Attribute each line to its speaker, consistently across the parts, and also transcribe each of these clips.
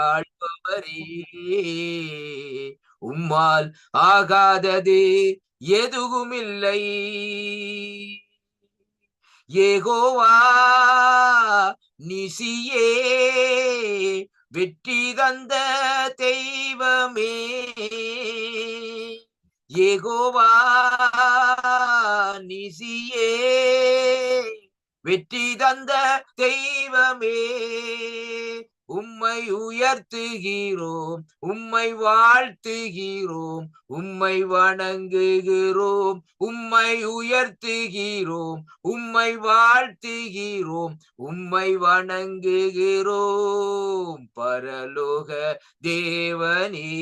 Speaker 1: ஆள்பவரே, உம்மால் ஆகாதது எதுவுமில்லை. யெகோவா நிசியே, வெற்றி தந்த தெய்வமே. யெகோவா நிசியே, வெற்றி தந்த தெய்வமே. உம்மை உயர்த்துகிறோம், உம்மை வாழ்த்துகிறோம், உம்மை வணங்குகிறோம், உம்மை உயர்த்துகிறோம், உம்மை வாழ்த்துகிறோம், உம்மை வணங்குகிறோம். பரலோக தேவனே,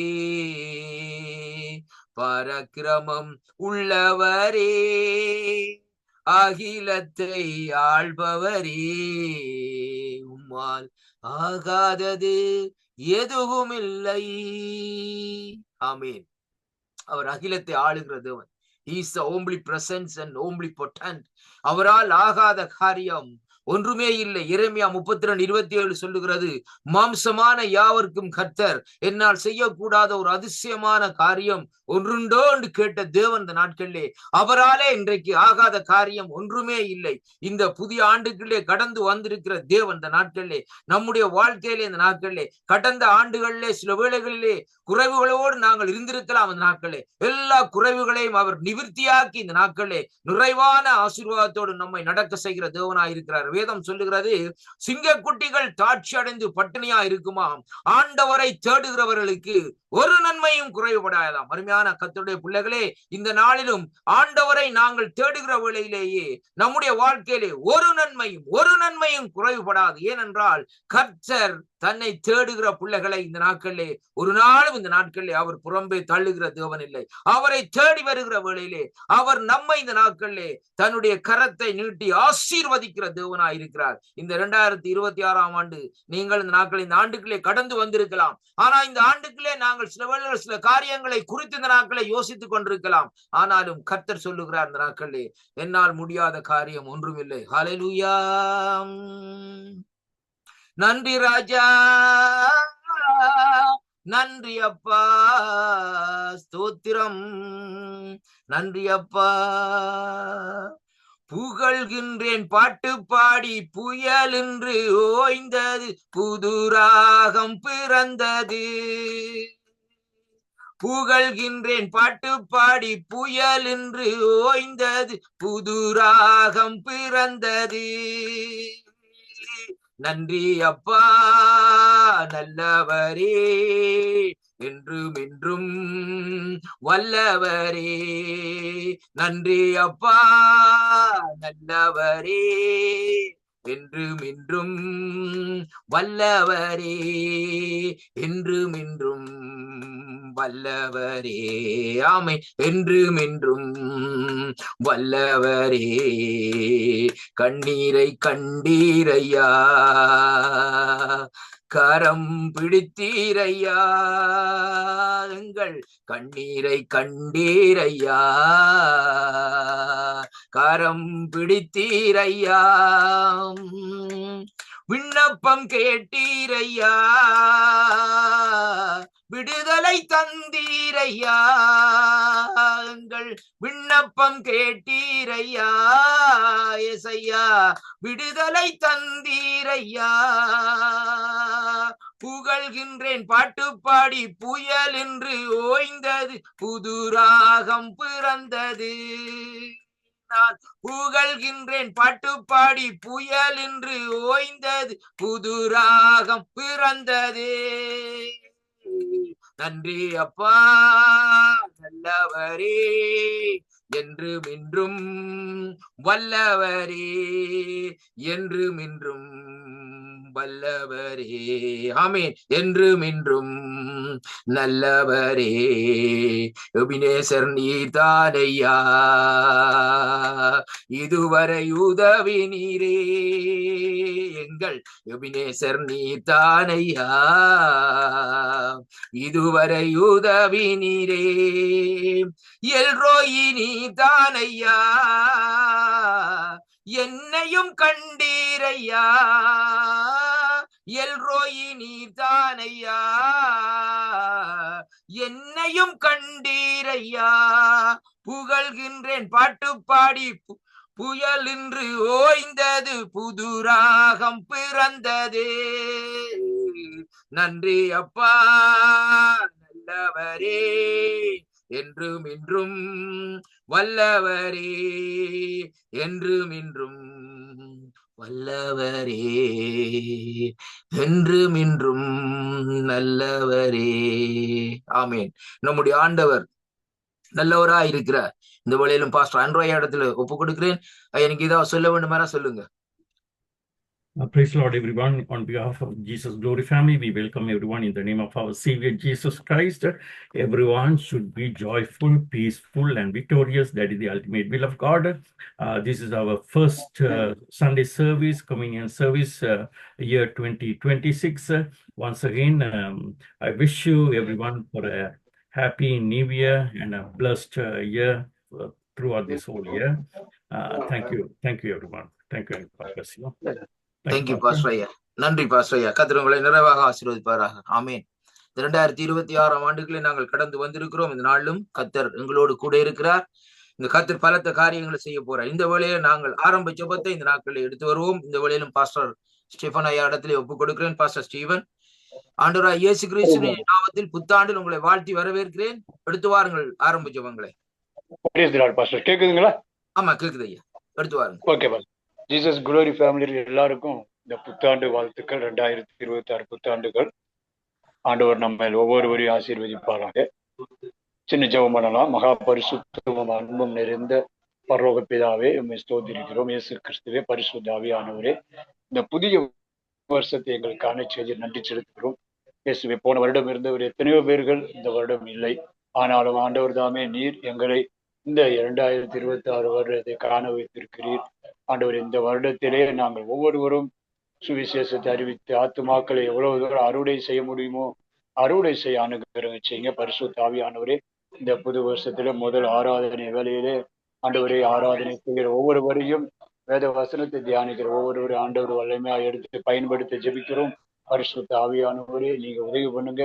Speaker 1: பரக்கிரமம் உள்ளவரே, அகிலத்தை ஆள்பவரே, உம்மால் ஆகாதது எதுவுமில்லை. ஆமீன். அவர் அகிலத்தை ஆளுகிற தேவன். He is the omnipresent and omnipotent. அவரால் ஆகாத காரியம் ஒன்றுமே இல்லை. எரேமியா 32:27 சொல்லுகிறது, மாம்சமான யாவருக்கும் கர்த்தர் என்னால் செய்யக்கூடாத ஒரு அதிசயமான காரியம் ஒன்றுண்டோ என்று கேட்ட தேவன் இந்த நாட்களிலே, அவராலே இன்றைக்கு ஆகாத காரியம் ஒன்றுமே இல்லை. இந்த புதிய ஆண்டுகளிலே கடந்து வந்திருக்கிற தேவன் இந்த நாட்களிலே, நம்முடைய வாழ்க்கையிலே இந்த நாட்களிலே, கடந்த ஆண்டுகளிலே சில வேளைகளிலே குறைவுகளோடு நாங்கள் இருந்திருக்கலாம். இந்த நாட்களே எல்லா குறைவுகளையும் அவர் நிவர்த்தியாக்கி இந்த நாட்களே நிறைவான ஆசீர்வாதத்தோடு நம்மை நடக்க செய்கிற தேவனாய் இருக்கிறார். வேதம் சொல்லுகிறது, சிங்கக்குட்டிகள் தாட்சி அடைந்து பட்டினியா இருக்குமாம், ஆண்டவரை தேடுகிறவர்களுக்கு ஒரு நன்மையும் குறைவுபடாதாம். அருமையான கர்த்தருடைய பிள்ளைகளே, இந்த நாளிலும் ஆண்டவரை நாங்கள் தேடுகிற வேளையிலேயே நம்முடைய வாழ்க்கையிலே ஒரு நன்மையும் குறைவுபடாது. ஏனென்றால் கர்த்தர் தன்னை தேடுகிற பிள்ளைகளை இந்த நாட்களிலே ஒரு நாளும் இந்த நாட்களிலே அவர் புறம்பே தள்ளுகிற தேவன் இல்லை. அவரை தேடி வருகிற வேளையிலே அவர் நம்மை இந்த நாட்களிலே தன்னுடைய கரத்தை நீட்டி ஆசீர்வதிக்கிற தேவனாய் இருக்கிறார். இந்த 2026ஆம் ஆண்டு நீங்கள் இந்த நாட்களில் இந்த ஆண்டுகளே கடந்து வந்திருக்கலாம். ஆனா இந்த ஆண்டுகளே நாங்கள் சில காரியங்களை குறித்து இந்த நாட்களை யோசித்துக் கொண்டிருக்கலாம். ஆனாலும் கர்த்தர் சொல்லுகிறார், இந்த நாட்களிலே என்னால் முடியாத காரியம் ஒன்றுமில்லை. ஹல்லேலூயா. நன்றி ராஜா, நன்றி அப்பா, ஸ்தோத்திரம், நன்றி அப்பா. புகழ்கின்றேன் பாட்டு பாடி, புயல் என்று ஓய்ந்தது, புது ராகம் பிறந்தது. புகழ்கின்றேன் பாட்டு பாடி, புயல் என்று ஓய்ந்தது, புது ராகம் பிறந்தது. நன்றி அப்பா நல்லவரே, என்றும் என்றும் வல்லவரே. நன்றி அப்பா நல்லவரே, என்றும் என்றும் வல்லவரே, என்றும் என்றும் வல்லவரே. ஆமை என்றும் என்றும் வல்லவரே. கண்ணீரை கண்டீரையா, கரம் பிடித்தீரையா, எங்கள் கண்ணீரை கண்டீரையா, கரம் பிடித்தீரையா, விண்ணப்பம் கேட்டீரையா, விடுதலை தந்தீரையா, எங்கள் விண்ணப்பம் கேட்டீரையா, ஏசையா விடுதலை தந்தீரையா. புகழ்கின்றேன் பாட்டு பாடி, புயல் என்று ஓய்ந்தது, புது ராகம் பிறந்தது. நான் புகழ்கின்றேன் பாட்டு பாடி, புயல் என்று ஓய்ந்தது, புது ராகம் பிறந்தது. நன்றி அப்பா நல்லவரே, என்றும் என்றும் வல்லவரே, என்றும் என்றும் வல்லவரே. ஆமென். என்றும் என்றும் நல்லவரே. எபினேசர் நீர்தானையா, இதுவரை உதவி நீரே, எங்கள் எபினேசர் நீர்தானையா, இதுவரை உதவி நீரே. எல்ரோயி நீர்தானையா, என்னையும் கண்டீரையா, எல்ரோயி நீர்தானையா, என்னையும் கண்டீரையா, புகழ்கின்றேன் பாட்டு பாடி புயல் இன்று ஓய்ந்தது, புதுராகம் பிறந்ததே. நன்றி அப்பா நல்லவரே, என்றும் இன்றும் வல்லவரே, என்றும் இன்றும் வல்லவரே, என்றும் இன்றும் நல்லவரே. ஆமேன். நம்முடைய ஆண்டவர் நல்லவரா இருக்கிறார். இந்த வழியிலும் பாஸ்டர் ஆண்ட்ராய் இடத்துல ஒப்பு கொடுக்கிறேன். எனக்கு ஏதாவது சொல்ல வேண்டுமானா சொல்லுங்க.
Speaker 2: Praise the Lord, everyone. On behalf of Jesus Glory Family, we welcome everyone in the name of our Savior Jesus Christ. Everyone should be joyful, peaceful, and victorious. That is the ultimate will of God. This is our first Sunday service, communion service, year 2026. Once again, I wish you everyone for a happy New Year and a blessed year throughout this whole year. Thank you, everyone. Thank you, God bless you.
Speaker 1: Thank you pastor ஐயா. நன்றி pastor ஐயா. கர்த்தர் உங்களை நிறைவாக ஆசீர்வதிப்பாராக. ஆமேன். 2026 ஆண்டுகளை நாங்கள் கடந்து வந்திருக்கிறோம். இந்த நாளிலும் கர்த்தர் எங்களோடு கூட இருக்கிறார். இந்த கர்த்தர் பலத்த காரியங்களை செய்ய போறார். இந்த வேளையில நாங்கள் ஆரம்ப ஜெபத்தை இந்த நாட்களில் எடுத்து வருவோம். இந்த வேளையிலும் பாஸ்டர் ஸ்டீபன் ஐயா இடத்திலே ஒப்புக் கொடுக்கிறேன். பாஸ்டர் ஸ்டீபன், ஆண்டவராய் இயேசு கிறிஸ்துவின் நாமத்தில் புத்தாண்டில் உங்களை வாழ்த்தி வரவேற்கிறேன். எடுத்து வாருங்கள் ஆரம்ப ஜெபங்களை.
Speaker 3: கேக்குதுங்களா?
Speaker 1: ஆமா கேக்குது ஐயா, எடுத்து வாருங்க.
Speaker 3: Okay boss. Jesus glory family எல்லாருக்கும் இந்த புத்தாண்டு வாழ்த்துக்கள். 2026 புத்தாண்டுகள் ஆண்டவர் நம்ம ஒவ்வொருவரையும் ஆசீர்வதிப்பாராக. சின்ன ஜெபம் பண்ணலாம். மகா பரிசுத்தமும் அன்பும் நிறைந்த பரலோக பிதாவே, உம்மை ஸ்தோத்திரிக்கிறோம். இயேசு கிறிஸ்துவே, பரிசுத்த ஆவியானவரே, இந்த புதிய வருஷத்தை எங்களுக்கு காண செய்து நன்றி செலுத்துகிறோம். இயேசுவே, போன வருடம் இருந்தவர் எத்தனையோ பேர்கள் இந்த வருடம் இல்லை. ஆனாலும் ஆண்டவர் தாமே நீர் எங்களை இந்த 2026 வருடத்தை காண வைத்திருக்கிறீர். ஆண்டவர், இந்த வருடத்திலே நாங்கள் ஒவ்வொருவரும் சுவிசேஷத்தை அறிவித்து ஆத்துமாக்களை எவ்வளவு தூரம் அறுவடை செய்ய முடியுமோ அறுவடை செய்ய அனுகிரகம் செய்யுங்க. பரிசுத்த ஆவியானவரே, இந்த புது வருஷத்துல முதல் ஆராதனை வேலையிலே ஆண்டவரை ஆராதனை செய்கிற ஒவ்வொருவரையும், வேத வசனத்தை தியானிக்கிற ஒவ்வொருவரும் ஆண்டவர் வல்லமையா எடுத்து பயன்படுத்த ஜெபிக்கிறோம். பரிசுத்த ஆவியானவரே, நீங்க உதவி பண்ணுங்க.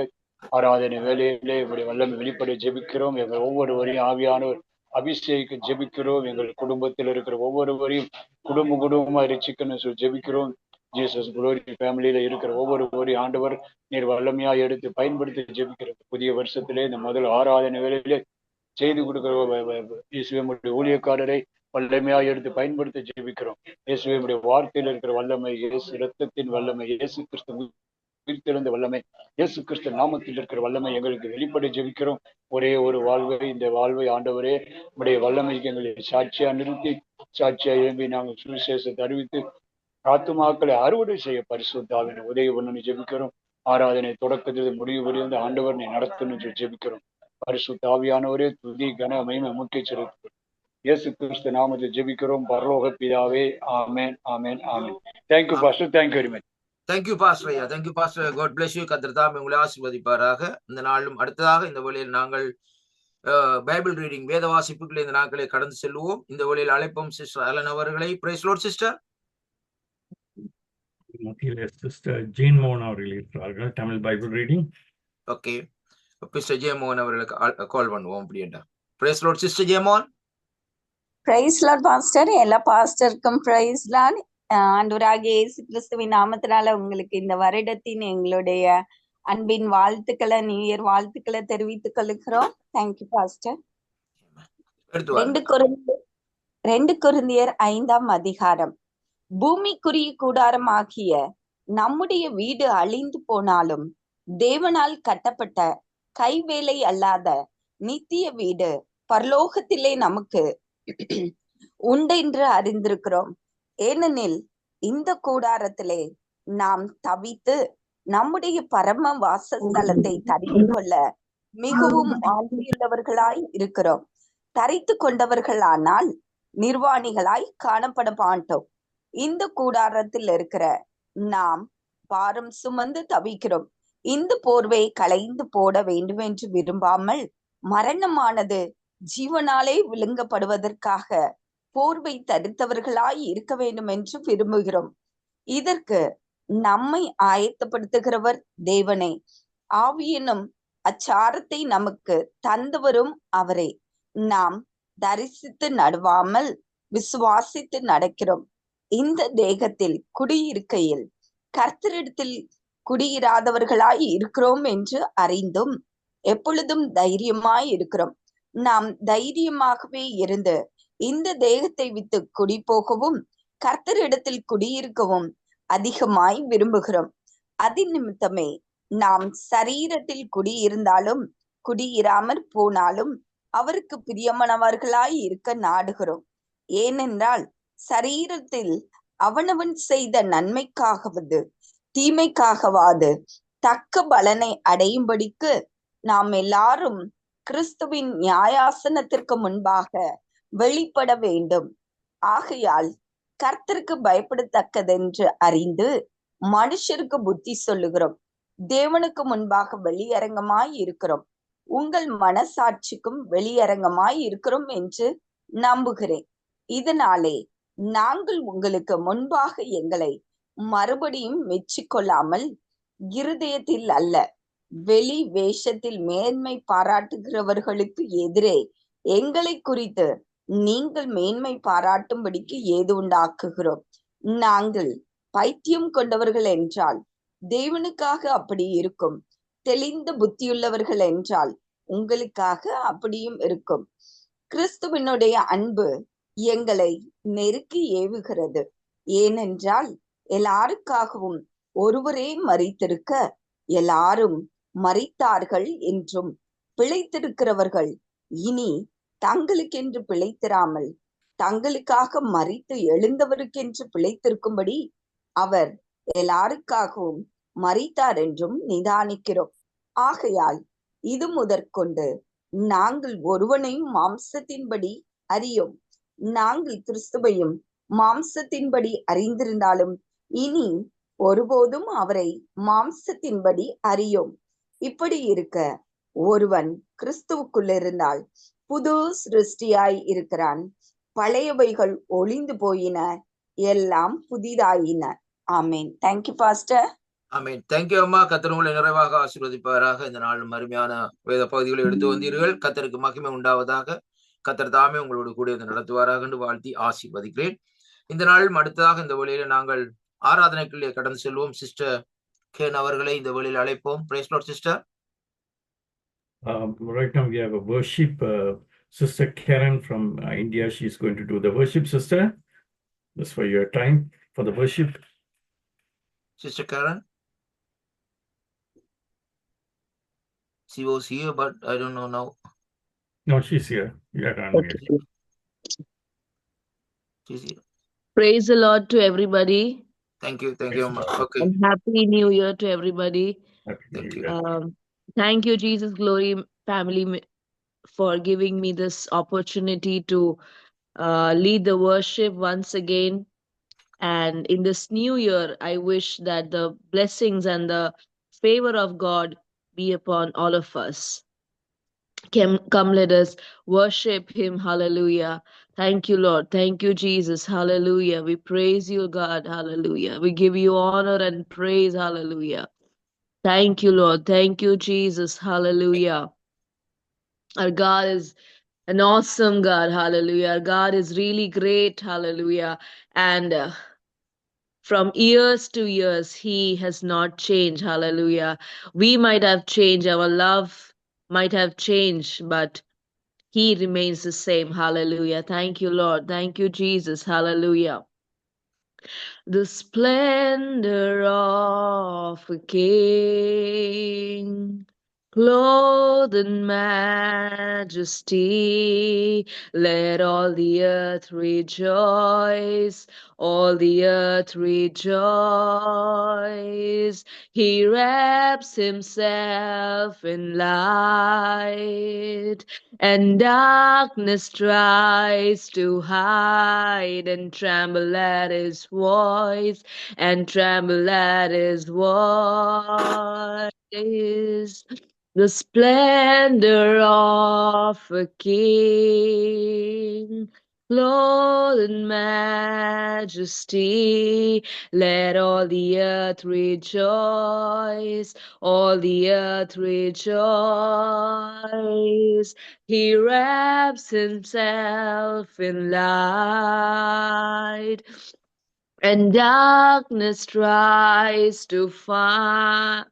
Speaker 3: ஆராதனை வேலையிலே இப்படி வல்லமை வெளிப்பட ஜெபிக்கிறோம். எங்கள் ஒவ்வொருவரையும் ஆவியானவர் அபிஷேகிக்க ஜெபிக்கிறோம். எங்கள் குடும்பத்தில் இருக்கிற ஒவ்வொருவரையும் குடும்பமா ரட்சிக்கணும்னு சொல்லி ஜெபிக்கிறோம். ஜீசஸ் குளோரி ஃபேமிலியில இருக்கிற ஒவ்வொருவரையும் ஆண்டவர் நீர் வல்லமையா எடுத்து பயன்படுத்தி ஜெபிக்கிறோம். புதிய வருஷத்திலே இந்த முதல் ஆராதனை வேலையிலே செய்து கொடுக்கிற இயேசுவினுடைய ஊழியக்காரரை வல்லமையா எடுத்து பயன்படுத்தி ஜெபிக்கிறோம். இயேசுவினுடைய வார்த்தையில் இருக்கிற வல்லமை, இயேசு இரத்தத்தின் வல்லமை, இயேசு கிறிஸ்து உயிர்த்தெழுந்த வல்லமை, இயேசு கிறிஸ்து நாமத்தில் இருக்கிற வல்லமை எங்களுக்கு வெளிப்பட ஜெபிக்கிறோம். ஒரே ஒரு வாழ்வை, இந்த வாழ்வை ஆண்டவரே உடைய வல்லமைக்கு எங்களை சாட்சியா நிறுத்தி, சாட்சியா எழும்பி நாங்கள் சுவிசேஷத்தை அறிவித்து ஆத்துமாக்களை அறுவடை செய்ய பரிசுத்த ஆவியான உதவி பண்ணு ஜெபிக்கிறோம். ஆராதனை தொடக்கத்தில் முடிவு வரைந்து ஆண்டவர் நீ நடத்தணும் ஜெபிக்கிறோம். பரிசுத்த ஆவியானவரே, துதி கன மகிமை முக்கிய செலுத்துகிறோம். இயேசு கிறிஸ்து நாமத்தில் ஜெபிக்கிறோம் பரலோக பிதாவே. ஆமென், ஆமென், ஆமென். Thank you pastor. Thank you very much.
Speaker 1: Thank you pastor ஐயா. Thank you pastor. God bless you. கர்த்தர் தாமே உங்களை ஆசீர்வதிப்பாராக. இந்த நாளும் அடுத்ததாக இந்த வழியில் நாங்கள் பைபிள் ரீடிங், வேத வாசிப்புகளை இந்த நாட்களை கடந்து செல்வோம். இந்த வழியில் அழைப்போம் சிஸ்டர் அலன் அவர்களை. Praise Lord sister.
Speaker 2: Sister Jane மோகன் அவர்கள் இருக்கிறார்கள் Tamil Bible reading.
Speaker 1: Okay, sister J மோகன் அவர்களுக்கு கால் பண்ணுவோம். அப்படின்டா. பிரைஸ் லார்ட் சிஸ்டர் ஜே மோகன்.
Speaker 4: Praise Lord pastor. எல்லா பாஸ்டருக்கும் பிரைஸ் லார்ட். ஆண்டவராகிய இயேசு கிறிஸ்துவின் நாமத்தினால உங்களுக்கு இந்த வருடத்தின் எங்களுடைய அன்பின் வாழ்த்துக்களை, நியூ இயர் வாழ்த்துக்களை தெரிவித்துக் கொள்கிறோம். Thank you pastor. 2 கொரிந்தியர் 5ஆம் அதிகாரம். பூமிக்குரிய கூடாரம் ஆகிய நம்முடைய வீடு அழிந்து போனாலும் தேவனால் கட்டப்பட்ட கைவேலை அல்லாத நித்திய வீடு பரலோகத்திலே நமக்கு உண்டென்று அறிந்திருக்கிறோம். ஏனெனில் இந்த கூடாரத்திலே நாம் தவித்து நம்முடைய பரம வாசஸ்தலத்தை தரித்து கொள்ள மிகவும் ஆசையுள்ளவர்களாய் இருக்கிறோம். தரித்து கொண்டவர்களானால் நிர்வாணிகளாய் காணப்பட மாட்டோம். இந்த கூடாரத்தில் இருக்கிற நாம் பாரம் சுமந்து தவிக்கிறோம். இந்த போர்வை களைந்து போட வேண்டும் என்று விரும்பாமல் மரணமானது ஜீவனாலே விழுங்கப்படுவதற்காக போர்வை தரித்தவர்களாய் இருக்க வேண்டும் என்று விரும்புகிறோம். இதற்கு நம்மை ஆயத்தப்படுத்துகிறவர் தேவனே. ஆவியனும் அச்சாரத்தை நமக்கு தந்தவரும் அவரே. நாம் தரிசித்து நடுவாமல் விசுவாசித்து நடக்கிறோம். இந்த தேகத்தில் குடியிருக்கையில் கர்த்தரிடத்தில் குடியிராதவர்களாய் இருக்கிறோம் என்று அறிந்தும் எப்பொழுதும் தைரியமாய் இருக்கிறோம். நாம் தைரியமாகவே இருந்து இந்த தேகத்தை விட்டு குடி போகவும் கர்த்தரிடத்தில் குடியிருக்கவும் அதிகமாய் விரும்புகிறோம். அதி நிமித்தமே நாம் சரீரத்தில் குடியிருந்தாலும் குடியிராமற் போனாலும் அவருக்கு பிரியமானவர்களாய் இருக்க நாடுகிறோம். ஏனென்றால் சரீரத்தில் அவனவன் செய்த நன்மைக்காகவது தீமைக்காகவாது தக்க பலனை அடையும்படிக்கு நாம் எல்லாரும் கிறிஸ்துவின் நியாயாசனத்திற்கு முன்பாக வெளிப்பட வேண்டும். ஆகையால் கர்த்தருக்கு பயப்படத்தக்கதென்று அறிந்து மனுஷருக்கு புத்தி சொல்லுகிறோம். தேவனுக்கு முன்பாக வெளியரங்கமாய் இருக்கிறோம். உங்கள் மனசாட்சிக்கும் வெளியரங்கமாய் இருக்கிறோம் என்று நம்புகிறேன். இதனாலே நாங்கள் உங்களுக்கு முன்பாக எங்களை மறுபடியும் மெச்சிக்கொள்ளாமல் இருதயத்தில் அல்ல வெளி வேஷத்தில் மேன்மை பாராட்டுகிறவர்களுக்கு எதிரே எங்களை குறித்து நீங்கள் மேன்மை பாராட்டும்படிக்கு ஏது உண்டாக்குகிறோம். நாங்கள் பைத்தியம் கொண்டவர்கள் என்றால் தேவனுக்காக அப்படி இருக்கும். தெளிந்த புத்தியுள்ளவர்கள் என்றால் உங்களுக்காக அப்படியும் இருக்கும். கிறிஸ்துவனுடைய அன்பு எங்களை நெருக்கி ஏவுகிறது. ஏனென்றால் எல்லாருக்காகவும் ஒருவரே மரித்திருக்க எல்லாரும் மரித்தார்கள் என்றும் பிழைத்திருக்கிறவர்கள் இனி தங்களுக்கென்று பிழைத்திராமல் தங்களுக்காக மரித்து எழுந்தவருக்கென்று பிழைத்திருக்கும்படி அவர் எல்லாருக்காகவும் மரித்தார் என்றும் நிதானிக்கிறோம். ஆகையால் இது முதற்கொண்டு நாங்கள் ஒருவனையும் மாம்சத்தின்படி அறியோம். நாங்கள் கிறிஸ்துவையும் மாம்சத்தின்படி அறிந்திருந்தாலும் இனி ஒருபோதும் அவரை மாம்சத்தின்படி அறியோம். இப்படி இருக்க ஒருவன் கிறிஸ்துவுக்குள் இருந்தால் புது சிருஷ்டியாய் இருக்கிறான். பழையவைகள் ஒளிந்து போயின, எல்லாம் புதிதாயின. ஆமேன். Thank you pastor.
Speaker 1: ஆமேன். தேங்க்யூ அம்மா. கர்த்தர் உங்களை நிறைவாக ஆசீர்வதிப்பாராக. இந்த நாளும் அருமையான வேத பகுதிகளை எடுத்து வந்தீர்கள். கர்த்தருக்கு மகிமை உண்டாவதாக. கர்த்தர் தாமே உங்களோடு கூட நடத்துவாராக என்று வாழ்த்தி ஆசீர்வதிக்கிறேன். இந்த நாளும் அடுத்ததாக இந்த வழியில நாங்கள் ஆராதனைக்குள்ளே கடந்து செல்வோம். சிஸ்டர் கேன் அவர்களை இந்த வழியில் அழைப்போம். Praise Lord sister.
Speaker 2: Right now we have a worship. Sister Karen from India, she is going to do the worship. Sister, that's for your time for the worship.
Speaker 1: Sister Karen. She was here, but I don't know now.
Speaker 2: No, she's here. Yeah,
Speaker 5: Okay.
Speaker 1: She's here.
Speaker 5: Praise the Lord to everybody.
Speaker 1: Thank you. Thank you, Amma. Okay.
Speaker 5: And Happy New Year to everybody.
Speaker 1: Thank you.
Speaker 5: Thank you, Jesus Glory family, for giving me this opportunity to lead the worship once again. And in this new year, I wish that the blessings and the favor of God be upon all of us. Come, let us worship Him. Hallelujah. Thank you, Lord. Thank you, Jesus. Hallelujah. We praise you, God. Hallelujah. We give you honor and praise. Hallelujah. Thank you, Lord. Thank you, Jesus. Hallelujah. Our God is an awesome God. Hallelujah. Our God is really great. Hallelujah. And from years to years, He has not changed. Hallelujah. We might have changed. Our love might have changed, but He remains the same. Hallelujah. Thank you, Lord. Thank you, Jesus. Hallelujah. The splendor of a king, clothed in majesty, let all the earth rejoice, all the earth rejoice. He wraps Himself in light, and darkness tries to hide, and tremble at His voice, and tremble at His voice. The splendor of a king, clothed in majesty. Let all the earth rejoice, all the earth rejoice. He wraps himself in light, and darkness tries to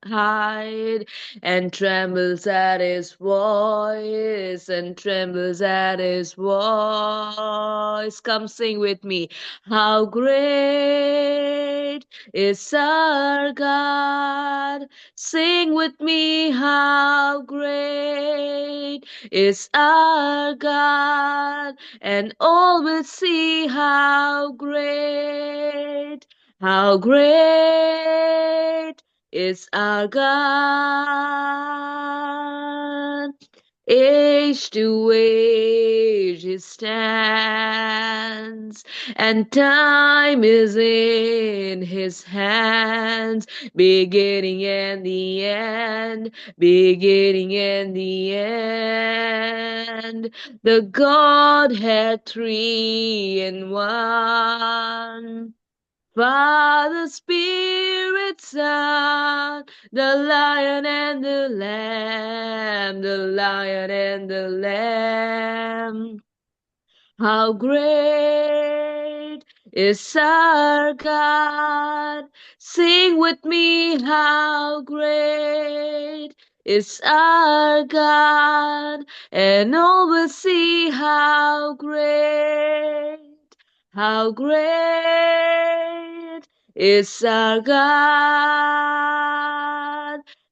Speaker 5: hide, and trembles at his voice, and trembles at his voice. Come sing with me. How great is our God. Sing with me. How great is our God, and all will see how great is our God. Age to age he stands, and time is in his hands, beginning and the end, beginning and the end. The Godhead three in one. Father, Spirit, Son, the Lion and the Lamb, the Lion and the Lamb. How great is our God. Sing with me, how great is our God, and all will see how great is our God.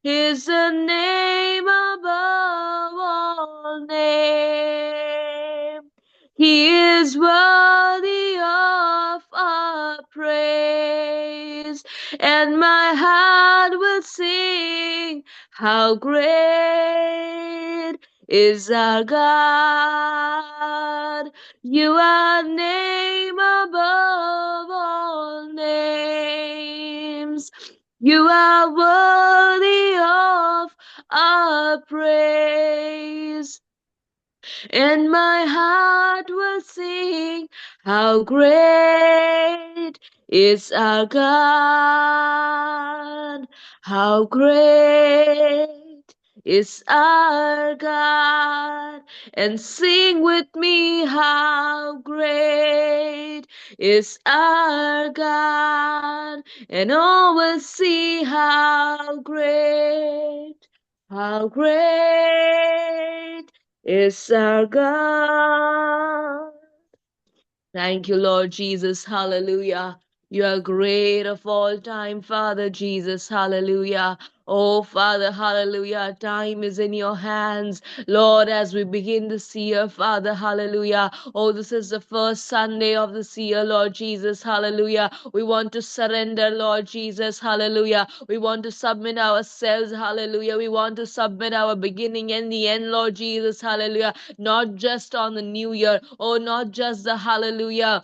Speaker 5: Is the name above all names. He is worthy of our praise, and my heart will sing, how great is our God. You are name above all names. You are worthy of our praise, and my heart will sing, how great is our God. How great is our God. And sing with me, how great is our God. And all will see how great is our God. Thank you, Lord Jesus. Hallelujah. You are great of all time, Father Jesus. Hallelujah. Oh, Father, hallelujah. Time is in your hands, Lord, as we begin this year, Father, hallelujah. Oh, this is the first Sunday of this year, Lord Jesus, hallelujah. We want to surrender, Lord Jesus, hallelujah. We want to submit ourselves, hallelujah. We want to submit our beginning and the end, Lord Jesus, hallelujah. Not just on the new year, oh, not just the hallelujah,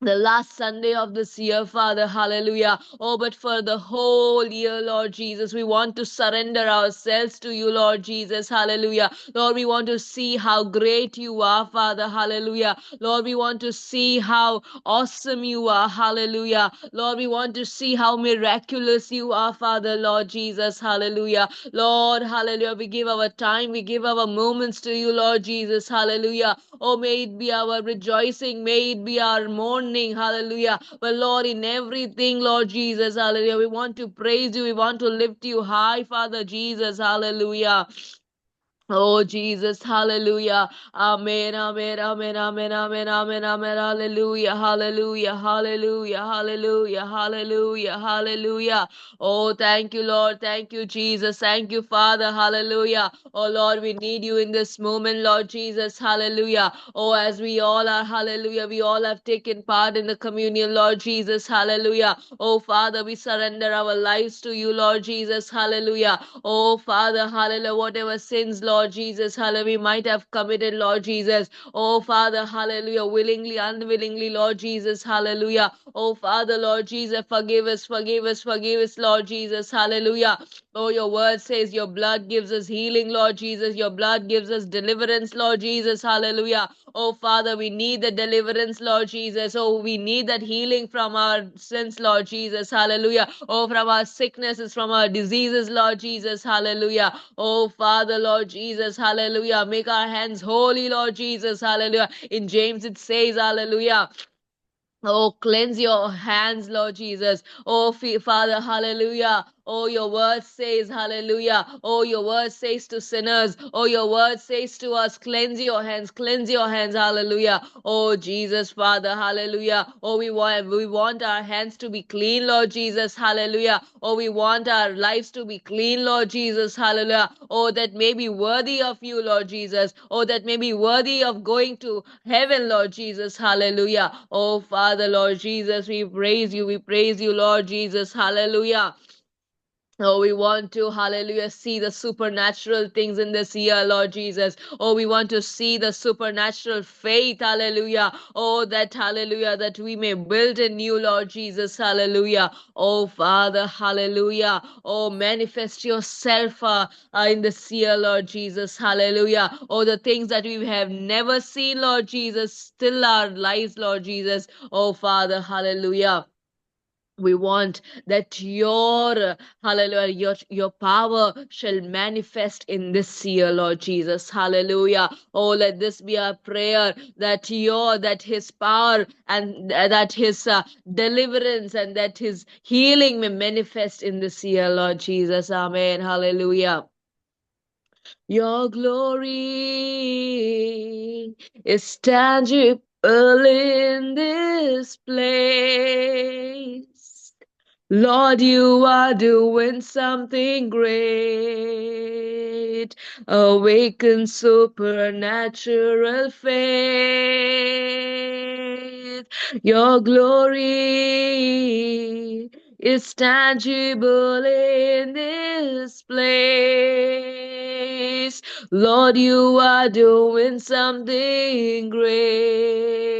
Speaker 5: the last Sunday of this year, Father, hallelujah. Oh, but for the whole year, Lord Jesus, we want to surrender ourselves to you, Lord Jesus, hallelujah. Lord, we want to see how great you are, Father, hallelujah. Lord, we want to see how awesome you are, hallelujah. Lord, we want to see how miraculous you are, Father, Lord Jesus, hallelujah. Lord, hallelujah, we give our time, we give our moments to you, Lord Jesus, hallelujah. Oh, may it be our rejoicing, may it be our mourning, hallelujah. But Lord, in everything, Lord Jesus, hallelujah, we want to praise you, we want to lift you high, Father Jesus, hallelujah. Oh Jesus, hallelujah. Amen, amen, amen, amen, amen, amen, amen, hallelujah, hallelujah, hallelujah, hallelujah, hallelujah, hallelujah. Oh, thank you, Lord. Thank you, Jesus. Thank you, Father. Hallelujah. Oh, Lord, we need you in this moment, Lord Jesus. Hallelujah. Oh, as we all are, hallelujah, we all have taken part in the communion, Lord Jesus. Hallelujah. Oh, Father, we surrender our lives to you, Lord Jesus. Hallelujah. Oh, Father, hallelujah, whatever sins, Lord Jesus, hallelujah, we might have committed, Lord Jesus. Oh, Father, hallelujah, willingly, unwillingly, Lord Jesus, hallelujah. Oh, Father, Lord Jesus, forgive us, Lord Jesus, hallelujah. Oh, your word says your blood gives us healing, Lord Jesus. Your blood gives us deliverance, Lord Jesus. Hallelujah. Oh, Father, we need the deliverance, Lord Jesus. Oh, we need that healing from our sins, Lord Jesus. Hallelujah. Oh, from our sicknesses, from our diseases, Lord Jesus. Hallelujah. Oh, Father, Lord Jesus. Hallelujah. Make our hands holy, Lord Jesus. Hallelujah. In James it says, hallelujah. Oh, cleanse your hands, Lord Jesus. Oh, Father, hallelujah. Oh, your word says, hallelujah. Oh, your word says to sinners. Oh, your word says to us, cleanse your hands, hallelujah. Oh, Jesus, Father, hallelujah. Oh, we want our hands to be clean, Lord Jesus, hallelujah. Oh, we want our lives to be clean, Lord Jesus, hallelujah. Oh, that may be worthy of you, Lord Jesus. Oh, that may be worthy of going to heaven, Lord Jesus, hallelujah. Oh, Father, Lord Jesus, we praise you, Lord Jesus, hallelujah. Oh, we want to, hallelujah, see the supernatural things in this year, Lord Jesus. Oh, we want to see the supernatural faith, hallelujah. Oh, hallelujah, that we may build in you, Lord Jesus, hallelujah. Oh, Father, hallelujah. Oh, manifest yourself in this year, Lord Jesus, hallelujah. Oh, the things that we have never seen, Lord Jesus, still our lives, Lord Jesus. Oh, Father, hallelujah. We want that your hallelujah, your power shall manifest in this year, Lord Jesus. Hallelujah. Oh, let this be our prayer that his power and that his deliverance and that his healing may manifest in this year, Lord Jesus. Amen. Hallelujah. Your glory is tangible in this place. Lord, you are doing something great. Awaken supernatural faith. Your glory is tangible in this place. Lord, you are doing something great.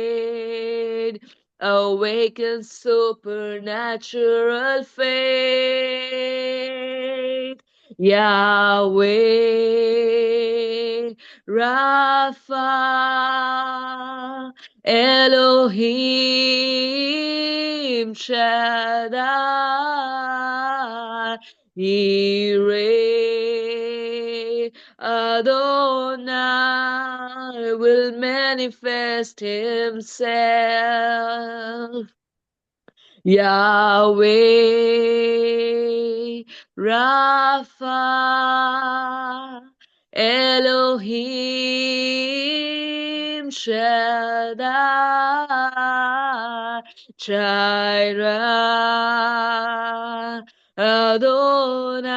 Speaker 5: Awaken supernatural faith. Yahweh, Rapha, Elohim, Shaddai, Yireh, Adonai will manifest himself. Yahweh, Rapha, Elohim, Shaddai, Jireh, Adonai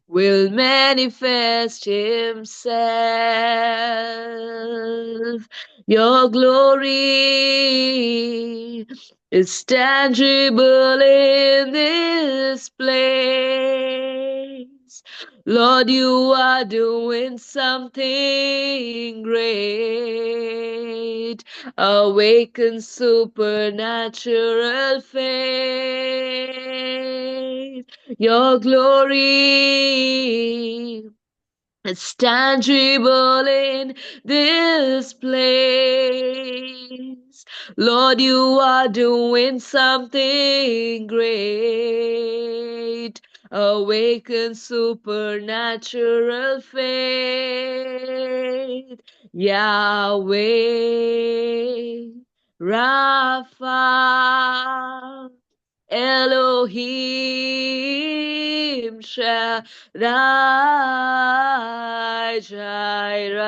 Speaker 5: will manifest himself. Your glory is tangible in this place. Lord, you are doing something great. Awaken supernatural faith. Your glory is tangible in this place. Lord, you are doing something great. Awaken supernatural faith. Yahweh, Rapha, Elohim, Shaddai, Jireh,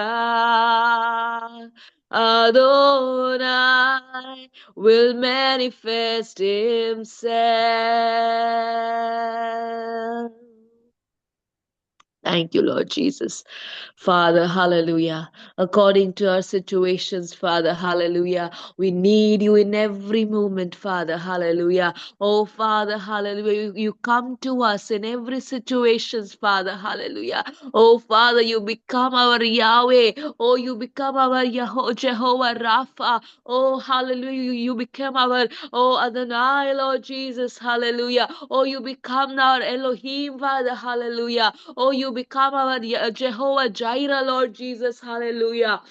Speaker 5: Adonai will manifest himself. Thank you, Lord Jesus. Father, hallelujah. According to our situations, Father, hallelujah. We need you in every moment, Father, hallelujah. Oh, Father, hallelujah. You come to us in every situations, Father, hallelujah. Oh, Father, you become our Yahweh. Oh, you become our Jehovah Rapha. Oh, hallelujah. You become our, oh, Adonai, Lord Jesus, hallelujah. Oh, you become our Elohim, Father, hallelujah. Oh, you become our Jehovah Jireh, Lord Jesus, hallelujah.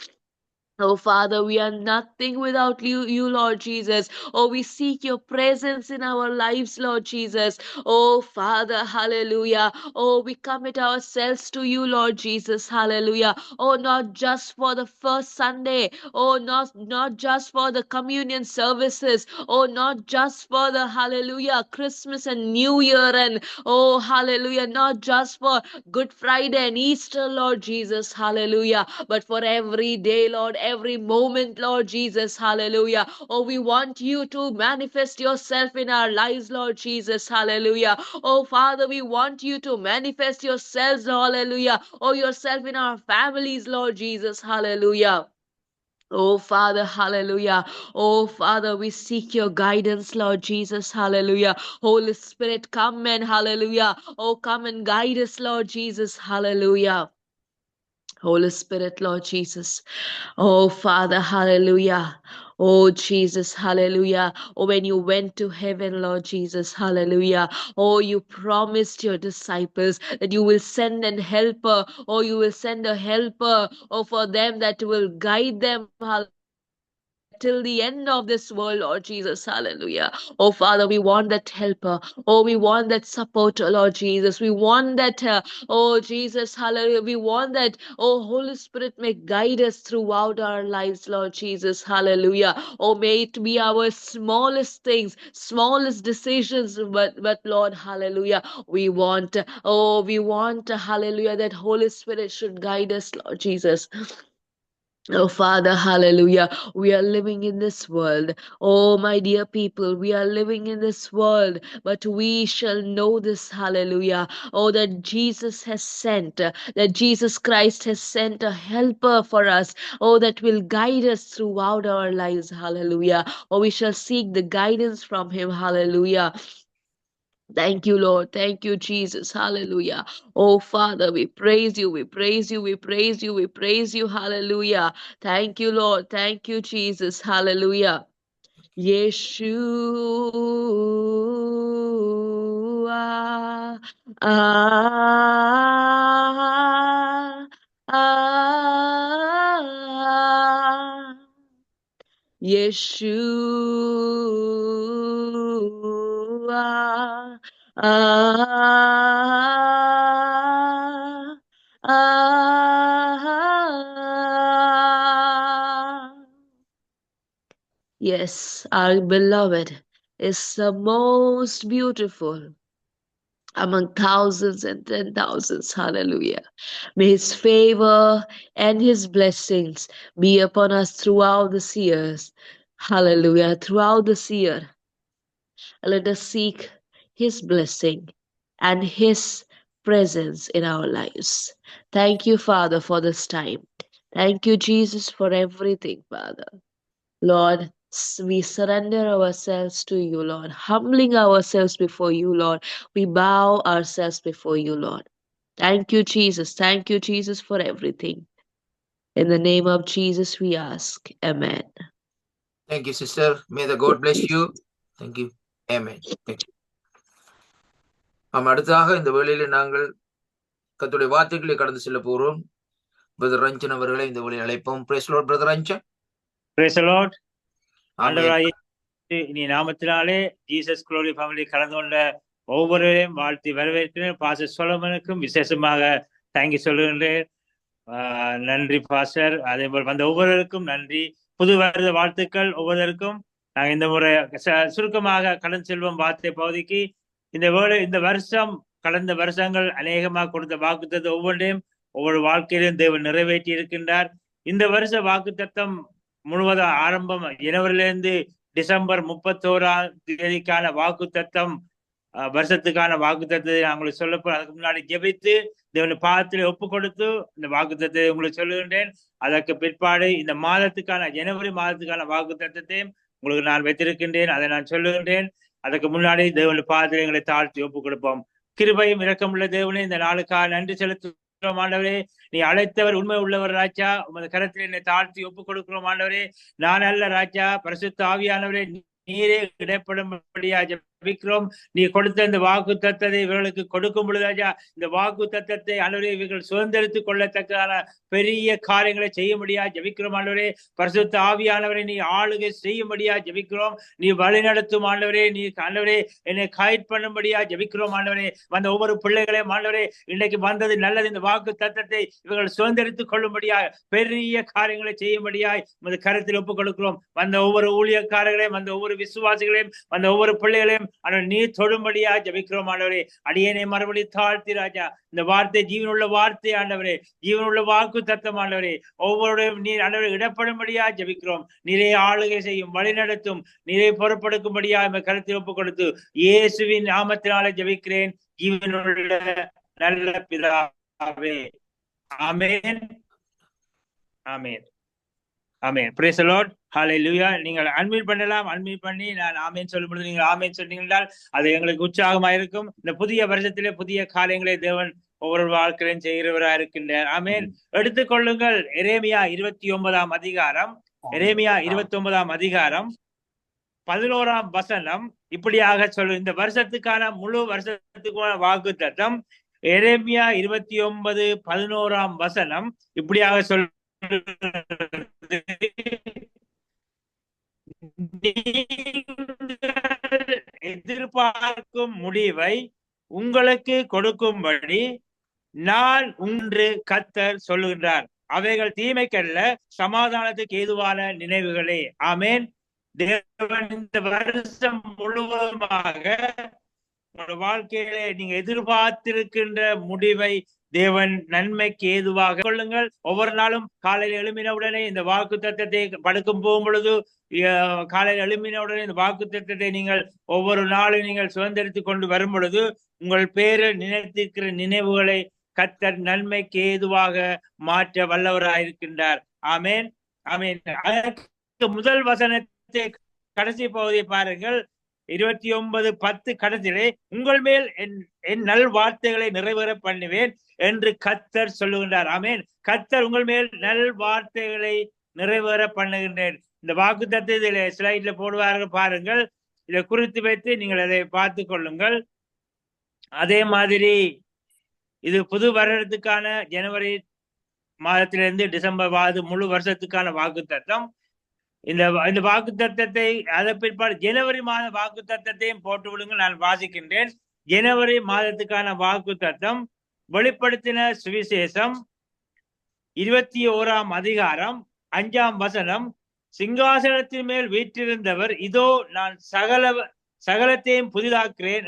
Speaker 5: Oh, Father, we are nothing without you, Lord Jesus. Oh, we seek your presence in our lives, Lord Jesus. Oh, Father, hallelujah. Oh, we commit ourselves to you, Lord Jesus, hallelujah. Oh, not just for the first Sunday. Oh, not just for the communion services. Oh, not just for the, hallelujah, Christmas and New Year and, oh, hallelujah, not just for Good Friday and Easter, Lord Jesus, hallelujah, but for every day, Lord, every moment, Lord Jesus, hallelujah. Oh, we want you to manifest yourself in our lives, Lord Jesus, hallelujah. Oh, Father, we want you to manifest yourselves, hallelujah. Oh, yourself in our families, Lord Jesus, hallelujah. Oh, Father, hallelujah. Oh, Father, we seek your guidance, Lord Jesus, hallelujah. Holy Spirit, come and hallelujah. Oh, come and guide us, Lord Jesus, hallelujah. Holy Spirit, Lord Jesus. Oh, Father, hallelujah. Oh, Jesus, hallelujah. Oh, when you went to heaven, Lord Jesus, hallelujah. Oh, you promised your disciples that you will send an helper. Oh, you will send a helper. Oh, for them that will guide them. Till the end of this world, Lord Jesus, hallelujah. Oh, Father, we want that helper. Oh, we want that supporter, Lord Jesus. We want that, oh, Jesus, hallelujah. We want that, oh, Holy Spirit may guide us throughout our lives, Lord Jesus, hallelujah. Oh, may it be our smallest things, smallest decisions, but Lord, hallelujah. We want, oh, we want, hallelujah, that Holy Spirit should guide us, Lord Jesus. Oh, Father, hallelujah. We are living in this world. Oh, my dear people, we are living in this world, but we shall know this, hallelujah. Oh, that Jesus has sent, that Jesus Christ has sent a helper for us. Oh, that will guide us throughout our lives, hallelujah. Oh, we shall seek the guidance from him, hallelujah. Thank you, Lord. Thank you, Jesus. Hallelujah. Oh, Father, we praise you. We praise you. We praise you. We praise you. Hallelujah. Thank you, Lord. Thank you, Jesus. Hallelujah. Yeshua. Yeshua. Yes, our beloved is the most beautiful among thousands and 10,000s. Hallelujah. May his favor and his blessings be upon us throughout this years. Hallelujah. Throughout this year, let us seek his blessing and his presence in our lives. Thank you, Father, for this time. Thank you, Jesus, for everything, Father. Lord, we surrender ourselves to you, Lord, humbling ourselves before you, Lord. We bow ourselves before you, Lord. Thank you, Jesus. Thank you, Jesus, for everything. In the name of Jesus, we ask. Amen.
Speaker 1: Thank you, sister. May the God bless you. Thank you. Amen. Thank you. அடுத்ததாக இந்த வேளையில நாங்கள் கர்த்தருடைய வார்த்தைகளை கடந்து செல்ல போகிறோம். Brother Ranjan அவர்களை இந்த வேளையில் அழைப்போம். Praise Lord brother Ranjan.
Speaker 6: Praise Lord.
Speaker 1: ஆமென்.
Speaker 6: ஆண்டவராகிய இனி நாமத்தினாலே ஜீசஸ் குளோரி ஃபேமிலி கலந்து கொண்ட ஒவ்வொருவரையும் வாழ்த்தி வரவேற்கிறேன். பாஸ்டர் சோலமனுக்கும் விசேஷமாக தேங்க்யூ சொல்லுகின்றேன். நன்றி பாஸ்டர். அதே போல் வந்த ஒவ்வொருவருக்கும் நன்றி. புது வருட வாழ்த்துக்கள் ஒவ்வொருவருக்கும். நாங்கள் இந்த முறை சுருக்கமாக கடந்து செல்வோம் வார்த்தை பகுதிக்கு. இந்த வருஷம் கடந்த வருஷங்கள் அநேகமாக கொடுத்த வாக்குத்தத்தம் ஒவ்வொன்றையும் ஒவ்வொரு வாழ்க்கையிலும் தேவன் நிறைவேற்றி இருக்கின்றார். இந்த வருஷ வாக்குத்தத்தம் முழுவதும் ஆரம்பம் ஜனவரியிலிருந்து டிசம்பர் 31ஆம் தேதிக்கான வாக்குத்தத்தம் வருஷத்துக்கான வாக்குத்தத்தத்தை நான் உங்களுக்கு சொல்லப்போ அதுக்கு முன்னாடி ஜெபித்து தேவனுடைய பாதத்திலே ஒப்பு கொடுத்து இந்த வாக்குத்தத்தை உங்களுக்கு சொல்லுகின்றேன். அதற்கு பிற்பாடு இந்த மாதத்துக்கான ஜனவரி மாதத்துக்கான வாக்குத்தத்தையும் உங்களுக்கு நான் வைத்திருக்கின்றேன், அதை நான் சொல்லுகின்றேன். அதற்கு முன்னாடி தேவனுடைய பாதத்திலே எங்களை தாழ்த்தி ஒப்பு கொடுப்போம். கிருபையும் இரக்கமுள்ள தேவனே, இந்த நாளுக்காக நன்றி செலுத்துகிறோம் ஆண்டவரே. நீ அழைத்தவர் உண்மை உள்ளவர் ராஜா. உமது கரத்தில் என்னை தாழ்த்தி ஒப்பு கொடுக்கிறோம் ஆண்டவரே. நான் அல்ல ராஜா, பரிசுத்த ஆவியானவரே நீரே இடைப்படும்படியா ஜெபிக்கிறோம். நீ கொடுத்த இந்த வாக்கு தத்தத்தை இவர்களுக்கு கொடுக்கும் பொழுது ராஜா, இந்த வாக்கு தத்தத்தை ஆண்டவரே இவர்கள் சுதந்திரித்துக் கொள்ளத்தக்கான பெரிய காரியங்களை செய்யும்படியா ஜெபிக்கிறோம் ஆண்டவரே. பரிசுத்த ஆவியானவரை நீ ஆளுகை செய்யும்படியா ஜெபிக்கிறோம். நீ வழி நடத்தும் ஆண்டவரே. நீ ஆண்டவரே என்னை கைட் பண்ணும்படியா ஜெபிக்கிறோம் ஆண்டவரே. வந்த ஒவ்வொரு பிள்ளைகளையும் ஆண்டவரே, இன்னைக்கு வந்தது நல்லது, இந்த வாக்கு தத்தத்தை இவர்கள் சுதந்திரித்துக் கொள்ளும்படியா பெரிய காரியங்களை செய்யும்படியாய் உமது கருத்தில் ஒப்புக் கொடுக்கிறோம். வந்த ஒவ்வொரு ஊழியக்காரர்களையும், வந்த ஒவ்வொரு விசுவாசிகளையும், வந்த ஒவ்வொரு பிள்ளைகளையும் நீ தொடும்படியா ஜெபிக்கிறோம் ஆண்டவரே. அடியேனை மறுபடி தாழ்த்தி ராஜா, இந்த வார்த்தை ஜீவனுள்ள வார்த்தை ஆண்டவரே, ஜீவனுள்ள வாக்கு தத்தம் ஆண்டவரே. ஒவ்வொருவரையும் நீர் ஆண்டவரை இடப்படும்படியா ஜெபிக்கிறோம். நீரே ஆளுகை செய்யும், வழி நடத்தும், நீரே பொறுப்படுக்கும்படியா கருத்தில் ஒப்புக் கொடுத்து இயேசுவின் நாமத்தினாலே ஜெபிக்கிறேன் ஜீவனுள்ள நல்ல பிதாவே. ஆமென், ஆமென், ஆமென். பிரைஸ் தி லார்ட், ஹல்லேலூயா. நீங்கள் அன்மியூட் பண்ணலாம். அன்மியூட் பண்ணி நான் ஆமென் சொல்லும் பொழுது நீங்கள் ஆமென் சொன்னீங்கன்றால் அது எங்களுக்கு உற்சாகமா இருக்கும். இந்த புதிய வருஷத்திலே புதிய காரியங்களை தேவன் ஒவ்வொரு வாழ்க்கையிலும் செய்கிறவராக இருக்கின்றார். ஆமென். எடுத்துக்கொள்ளுங்கள் எரேமியா 29ஆம் அதிகாரம், எரேமியா 29ஆம் அதிகாரம் 11ஆம் வசனம் இப்படியாக சொல்லு. இந்த வருஷத்துக்கான முழு வருஷத்துக்கான வாக்குத்தத்தம் எரேமியா 29:11ஆம் வசனம் இப்படியாக சொல்லு. எதிர்பார்க்கும் முடிவை உங்களுக்கு கொடுக்கும்படி நான் ஒன்று கர்த்தர் சொல்லுகின்றார். அவைகள் தீமைக்கல்ல, சமாதானத்துக்கு ஏதுவான நினைவுகளே. ஆமென். தேவன் இந்த வருஷம் முழுவதுமாக உங்களோட வாழ்க்கையிலே நீங்க எதிர்பார்த்திருக்கின்ற முடிவை தேவன் நன்மைக்கு ஏதுவாக கொள்ளுங்கள். ஒவ்வொரு நாளும் காலையில் எழும்பின உடனே இந்த வாக்கு தத்தத்தை படுக்கும் போகும் பொழுது, காலையில் எழும்பின உடனே இந்த வாக்கு தத்தத்தை நீங்கள் ஒவ்வொரு நாளும் நீங்கள் சுதந்திரித்துக் கொண்டு வரும் பொழுது உங்கள் பேரில் நினைத்திருக்கிற நினைவுகளை கர்த்தர் நன்மைக்கு ஏதுவாக மாற்ற வல்லவராயிருக்கின்றார். ஆமென், ஆமென். அதற்கு முதல் வசனத்தை கடைசி பகுதியை பாருங்கள். 29:10 கடைசியிலே உங்கள் மேல் என் நல் வார்த்தைகளை நிறைவேற பண்ணுவேன் என்று கர்த்தர் சொல்லுகின்றார். ஆமென். கர்த்தர் உங்கள் மேல் நல் வார்த்தைகளை நிறைவேற பண்ணுகின்றேன். இந்த வாக்கு தத்தத்திலே ஸ்லைட்ல போடுவார்கள் பாருங்கள். இதை குறித்து வைத்து நீங்கள் அதை பார்த்து கொள்ளுங்கள். அதே மாதிரி இது புது வருடத்துக்கான ஜனவரி மாதத்திலிருந்து டிசம்பர் மாதம் முழு வருஷத்துக்கான வாக்கு தத்தம். இந்த வாக்கு தத்தத்தை அதை பிற்பாடு ஜனவரி மாத வாக்கு தத்தத்தையும் போட்டு விடுங்க. நான் வாசிக்கின்றேன். ஜனவரி மாதத்துக்கான வாக்கு தத்தம் வெளிப்படுத்தின சுவிசேஷம் 21ஆம் அதிகாரம் 5ஆம் வசனம். சிங்காசனத்தின் மேல் வீற்றிருந்தவர் இதோ நான் சகலத்தையும் புதிதாக்குறேன்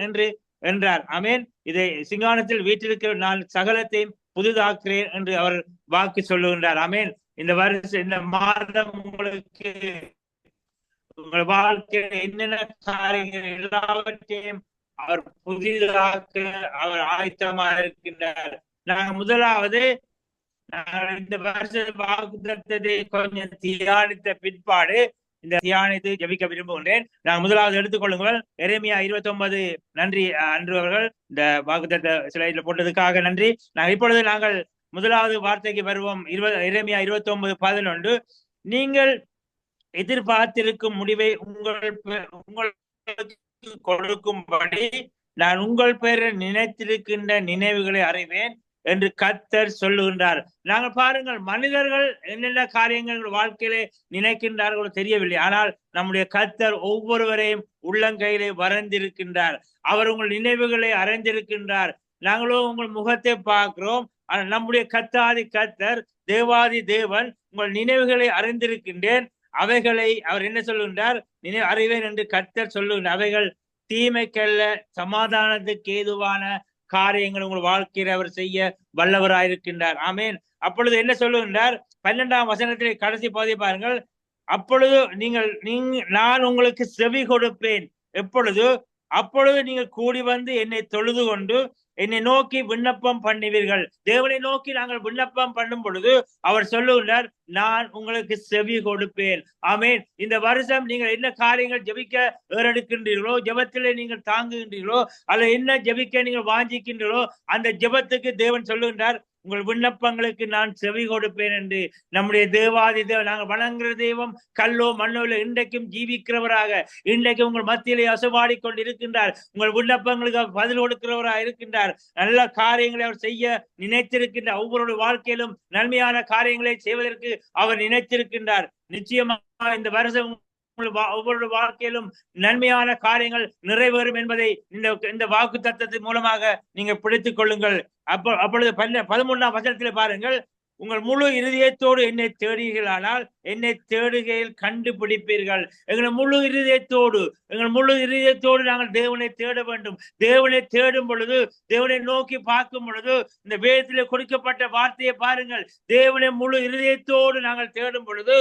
Speaker 6: என்றார். ஆமென். இதை சிங்காசனத்தில் வீற்றிருக்கிற நான் சகலத்தையும் புதிதாக்குறேன் என்று அவர் வாக்கு சொல்லுகின்றார். ஆமென். இந்த வருஷம் இந்த மாதம் உங்களுக்கு உங்கள் வாழ்க்கையில் என்னென்ன காரியங்கள் எல்லாவற்றையும் அவர் புதிதாக்க அவர் ஆயத்தமாக இருக்கின்றார். நாங்கள் முதலாவது இந்த வருஷ வாக்குத்தத்தத்தை கொஞ்சம் தியானித்த பிற்பாடு இந்த தியானித்து ஜெபிக்க விரும்புகின்றேன். நான் முதலாவது எடுத்துக்கொள்ளுங்கள் எரேமியா 29. நன்றி அன்று அவர்கள் இந்த வாக்குத்தத்த ஸ்லைட்ல போட்டதுக்காக நன்றி. இப்பொழுது நாங்கள் முதலாவது வார்த்தைக்கு வருவோம். எரேமியா 29:11. நீங்கள் எதிர்பார்த்திருக்கும் முடிவை உங்களுக்கு கொடுக்கும்படி நான் உங்கள் பேரில் நினைத்திருக்கின்ற நினைவுகளை அறிவேன் என்று கர்த்தர் சொல்லுகின்றார். நாங்கள் பாருங்கள், மனிதர்கள் என்னென்ன காரியங்கள் வாழ்க்கையிலே நினைக்கின்றார்களோ தெரியவில்லை. ஆனால் நம்முடைய கர்த்தர் ஒவ்வொருவரையும் உள்ளங்கையிலே வரைந்திருக்கின்றார். அவர் உங்கள் நினைவுகளை அறிந்திருக்கின்றார். நாங்களோ உங்கள் முகத்தை பார்க்கிறோம். நம்முடைய கர்த்தாதி கர்த்தர் தேவாதி தேவன் உங்கள் நினைவுகளை அறிந்திருக்கின்றேன். அவைகளை அவர் என்ன சொல்லுகின்றார்? நினைவு அறிவேன் என்று கர்த்தர் சொல்லுகின்றார். அவைகள் தீமைக்கல்ல, சமாதானத்துக்கு ஏதுவான காரியங்கள் உங்கள் வாழ்க்கையில் அவர் செய்ய வல்லவராயிருக்கின்றார். ஆமேன். அப்பொழுது என்ன சொல்லுகின்றார்? 12ஆம் வசனத்திலே கடைசி பகுதியை பாருங்கள். அப்பொழுது நான் உங்களுக்கு செவி கொடுப்பேன். எப்பொழுது? அப்பொழுது நீங்கள் கூடி வந்து என்னை தொழுது கொண்டு என்னை நோக்கி விண்ணப்பம் பண்ணுவீர்கள். தேவனை நோக்கி நாங்கள் விண்ணப்பம் பண்ணும் பொழுது அவர் சொல்லுகிறார், நான் உங்களுக்கு செவி கொடுப்பேன். ஆமென். இந்த வருஷம் நீங்கள் என்ன காரியங்கள் ஜெபிக்க ஏறெடுக்கின்றீர்களோ, ஜெபத்திலே நீங்கள் தாங்குகின்றீர்களோ, அல்ல என்ன ஜெபிக்க நீங்கள் வாஞ்சிக்கின்றீர்களோ, அந்த ஜெபத்துக்கு தேவன் சொல்லுகின்றார், உங்கள் விண்ணப்பங்களுக்கு நான் செவி கொடுப்பேன் என்று. நம்முடைய தேவாதி தேவன், நாங்கள் வணங்குகிற தெய்வம் கல்லோ மண்ணோ இல்லை, இன்றைக்கும் ஜீவிக்கிறவராக, இன்றைக்கு உங்கள் மத்தியிலே அசைவாடி கொண்டு இருக்கின்றார். உங்கள் விண்ணப்பங்களுக்கு பதில் கொடுக்கிறவராக இருக்கின்றார். நல்ல காரியங்களை அவர் செய்ய நினைத்திருக்கின்றார். ஒவ்வொரு வாழ்க்கையிலும் நன்மையான காரியங்களை செய்வதற்கு அவர் நினைத்திருக்கின்றார். நிச்சயமாக இந்த வருஷம் ஒவ்வொரு வாழ்க்கையிலும் நன்மையான காரியங்கள் நிறைவேறும் என்பதை இந்த வாக்கு தத்தத்தின் மூலமாக நீங்க பிடித்துக் கொள்ளுங்கள். அப்பொழுது 13ஆம் வசனத்தில் பாருங்கள், உங்கள் முழு இருதயத்தோடு என்னை தேடுகிறீர்களானால் என்னை தேடுகையில் கண்டுபிடிப்பீர்கள். எங்கள் முழு இருதயத்தோடு நாங்கள் தேவனை தேட வேண்டும். தேவனை தேடும் பொழுது, தேவனை நோக்கி பார்க்கும் பொழுது, இந்த வேதத்திலே கொடுக்கப்பட்ட வார்த்தையை பாருங்கள். தேவனை முழு இருதயத்தோடு நாங்கள் தேடும் பொழுது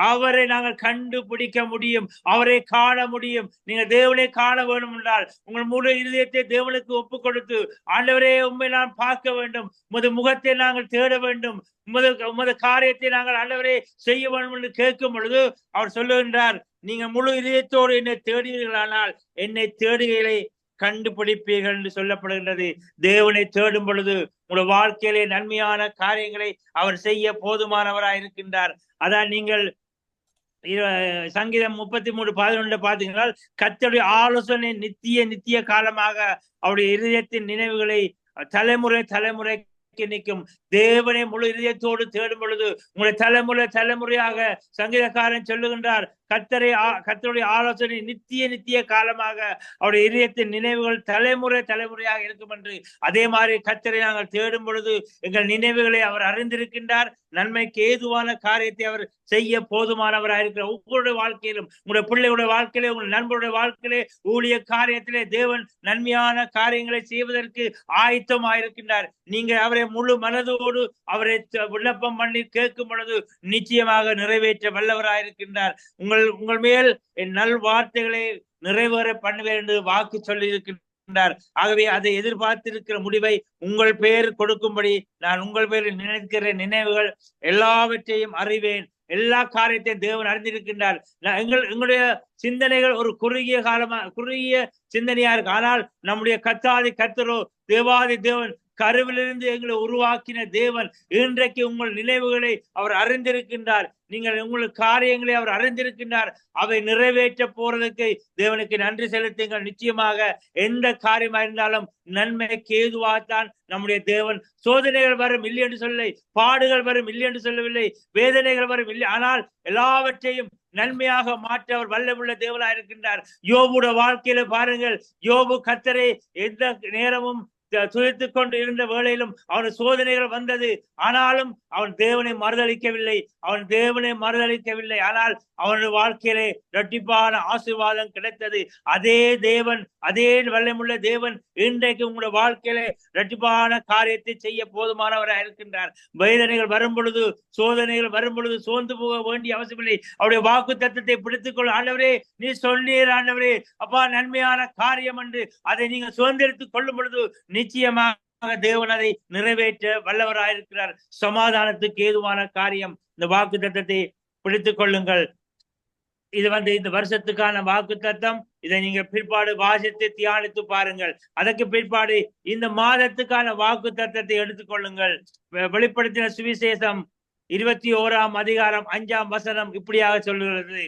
Speaker 6: அவரை நாங்கள் கண்டுபிடிக்க முடியும், அவரை காண முடியும். நீங்கள் தேவனை காண வேண்டும் என்றால் உங்கள் முழு இருதயத்தை தேவனுக்கு ஒப்பு கொடுத்து, ஆண்டவரே உண்மை நான் பார்க்க வேண்டும், உமது முகத்தை நாங்கள் தேட வேண்டும், உமது காரியத்தை நாங்கள் ஆண்டவரே செய்ய வேண்டும் என்று கேட்கும் பொழுது அவர் சொல்லுகின்றார், நீங்க முழு இதயத்தோடு என்னை தேடுவீர்களானால் என்னை தேடுகைகளை கண்டுபிடிப்பீர்கள் என்று சொல்லப்படுகின்றது. தேவனை தேடும் பொழுது உங்களுடைய வாழ்க்கையிலே நன்மையான காரியங்களை அவர் செய்ய போதுமானவராய் இருக்கின்றார். அதான் நீங்கள் சங்கீதம் 33:11 பார்த்தீங்கன்னா, கர்த்தருடைய ஆலோசனை நித்திய காலமாக அவருடைய இருதயத்தின் நினைவுகளை தலைமுறை நிற்கும். தேவனை முழு இதயத்தோடு தேடும் பொழுது உங்களுடைய தலைமுறையாக சங்கீதக்காரன் சொல்லுகின்றார், கர்த்தருடைய ஆலோசனை நித்திய காலமாக அவருடைய இதயத்தின் நினைவுகள் தலைமுறையாக இருக்கும் என்று. அதே மாதிரி கர்த்தரை நாங்கள் தேடும் பொழுது எங்கள் நினைவுகளை அவர் அறிந்திருக்கின்றார். நன்மைக்கு ஏதுவான காரியத்தை அவர் செய்ய போதுமானவராக இருக்கிறார். ஒவ்வொருடைய வாழ்க்கையிலும், உங்களுடைய பிள்ளைகளுடைய வாழ்க்கையிலே, உங்கள் நண்பருடைய வாழ்க்கையிலே, ஊழிய காரியத்திலே தேவன் நன்மையான காரியங்களை செய்வதற்கு ஆயத்தமாயிருக்கின்றார். நீங்க அவரை முழு மனதோடு அவரை விண்ணப்பம் பண்ணி கேட்கும் பொழுது நிச்சயமாக நிறைவேற்ற வல்லவராயிருக்கின்றார். உங்கள் மேல் என் நல் வார்த்தைகளை நிறைவேற பண்ணுவேன் என்று வாக்கு சொல்லி இருக்கின்றார். ஆகவே அதை எதிர்பார்த்திருக்கிற முடிவை உங்கள் பேர் கொடுக்கும்படி நான் உங்கள் பேரில் நினைக்கிற நினைவுகள் எல்லாவற்றையும் அறிவேன். எல்லா காரியத்தையும் தேவன் அறிந்திருக்கின்றார். எங்களுடைய சிந்தனைகள் ஒரு குறுகிய சிந்தனையா இருக்கு. ஆனால் நம்முடைய கர்த்தரோ தேவாதி தேவன், கருவிலிருந்து எங்களை உருவாக்கின தேவன் இன்றைக்கு உங்கள் நினைவுகளை அவர் அறிந்திருக்கின்றார். உங்கள் காரியங்களை அவர் அறிந்திருக்கின்றார். அவை நிறைவேற்ற போறதுக்கு தேவனுக்கு நன்றி செலுத்துங்கள். நிச்சயமாக எந்த காரியமா இருந்தாலும் நன்மைக்கு ஏதுவாகத்தான் நம்முடைய தேவன். சோதனைகள் வரும் இல்லை என்று சொல்லலை, பாடுகள் வரும் இல்லை என்று சொல்லவில்லை, வேதனைகள் வரும் இல்லை, ஆனால் எல்லாவற்றையும் நன்மையாக மாற்ற அவர் வல்லமுள்ள தேவனாக இருக்கின்றார். யோபுட வாழ்க்கையில பாருங்கள், யோபு கர்த்தரை எந்த நேரமும் துதித்துக் கொண்டு இருந்த வேளையிலும் அவன் சோதனைகள் வந்தது. ஆனாலும் அவன் தேவனை மறுதளிக்கவில்லை. ஆனால் அவனுடைய வாழ்க்கையிலே இரட்டிப்பான ஆசீர்வாதம் கிடைத்தது. அதே தேவன், அதே வல்லமுள்ள தேவன் இன்றைக்கு உங்களுடைய வாழ்க்கையிலே இரட்டிப்பான காரியத்தை செய்ய போதுமானவராக இருக்கின்றார். வேதனைகள் வரும் பொழுது, சோதனைகள் வரும் பொழுது சோர்ந்து போக வேண்டிய அவசியமில்லை. அவருடைய வாக்கு தத்தத்தை பிடித்துக் கொள்ள, ஆண்டவரே நீ சொன்னீர், ஆண்டவரே அப்பா நன்மையான காரியம் என்று அதை நீங்க சுதந்திரித்துக் கொள்ளும் பொழுது நிச்சயமாக தேவன் அதை நிறைவேற்ற வல்லவராயிருக்கிறார். சமாதானத்துக்கு ஏதுவான காரியம். இந்த வாக்கு தத்தத்தை பிடித்துக் கொள்ளுங்கள். இது இந்த வருஷத்துக்கான வாக்கு தத்தம். இதை நீங்க பிற்பாடு வாசித்து தியானித்து பாருங்கள். அதற்கு பிற்பாடு இந்த மாதத்துக்கான வாக்கு தத்தத்தை எடுத்துக்கொள்ளுங்கள். வெளிப்படுத்தின சுவிசேஷம் 21ஆம் அதிகாரம் 5ஆம் வசனம் இப்படியாக சொல்லுகிறது,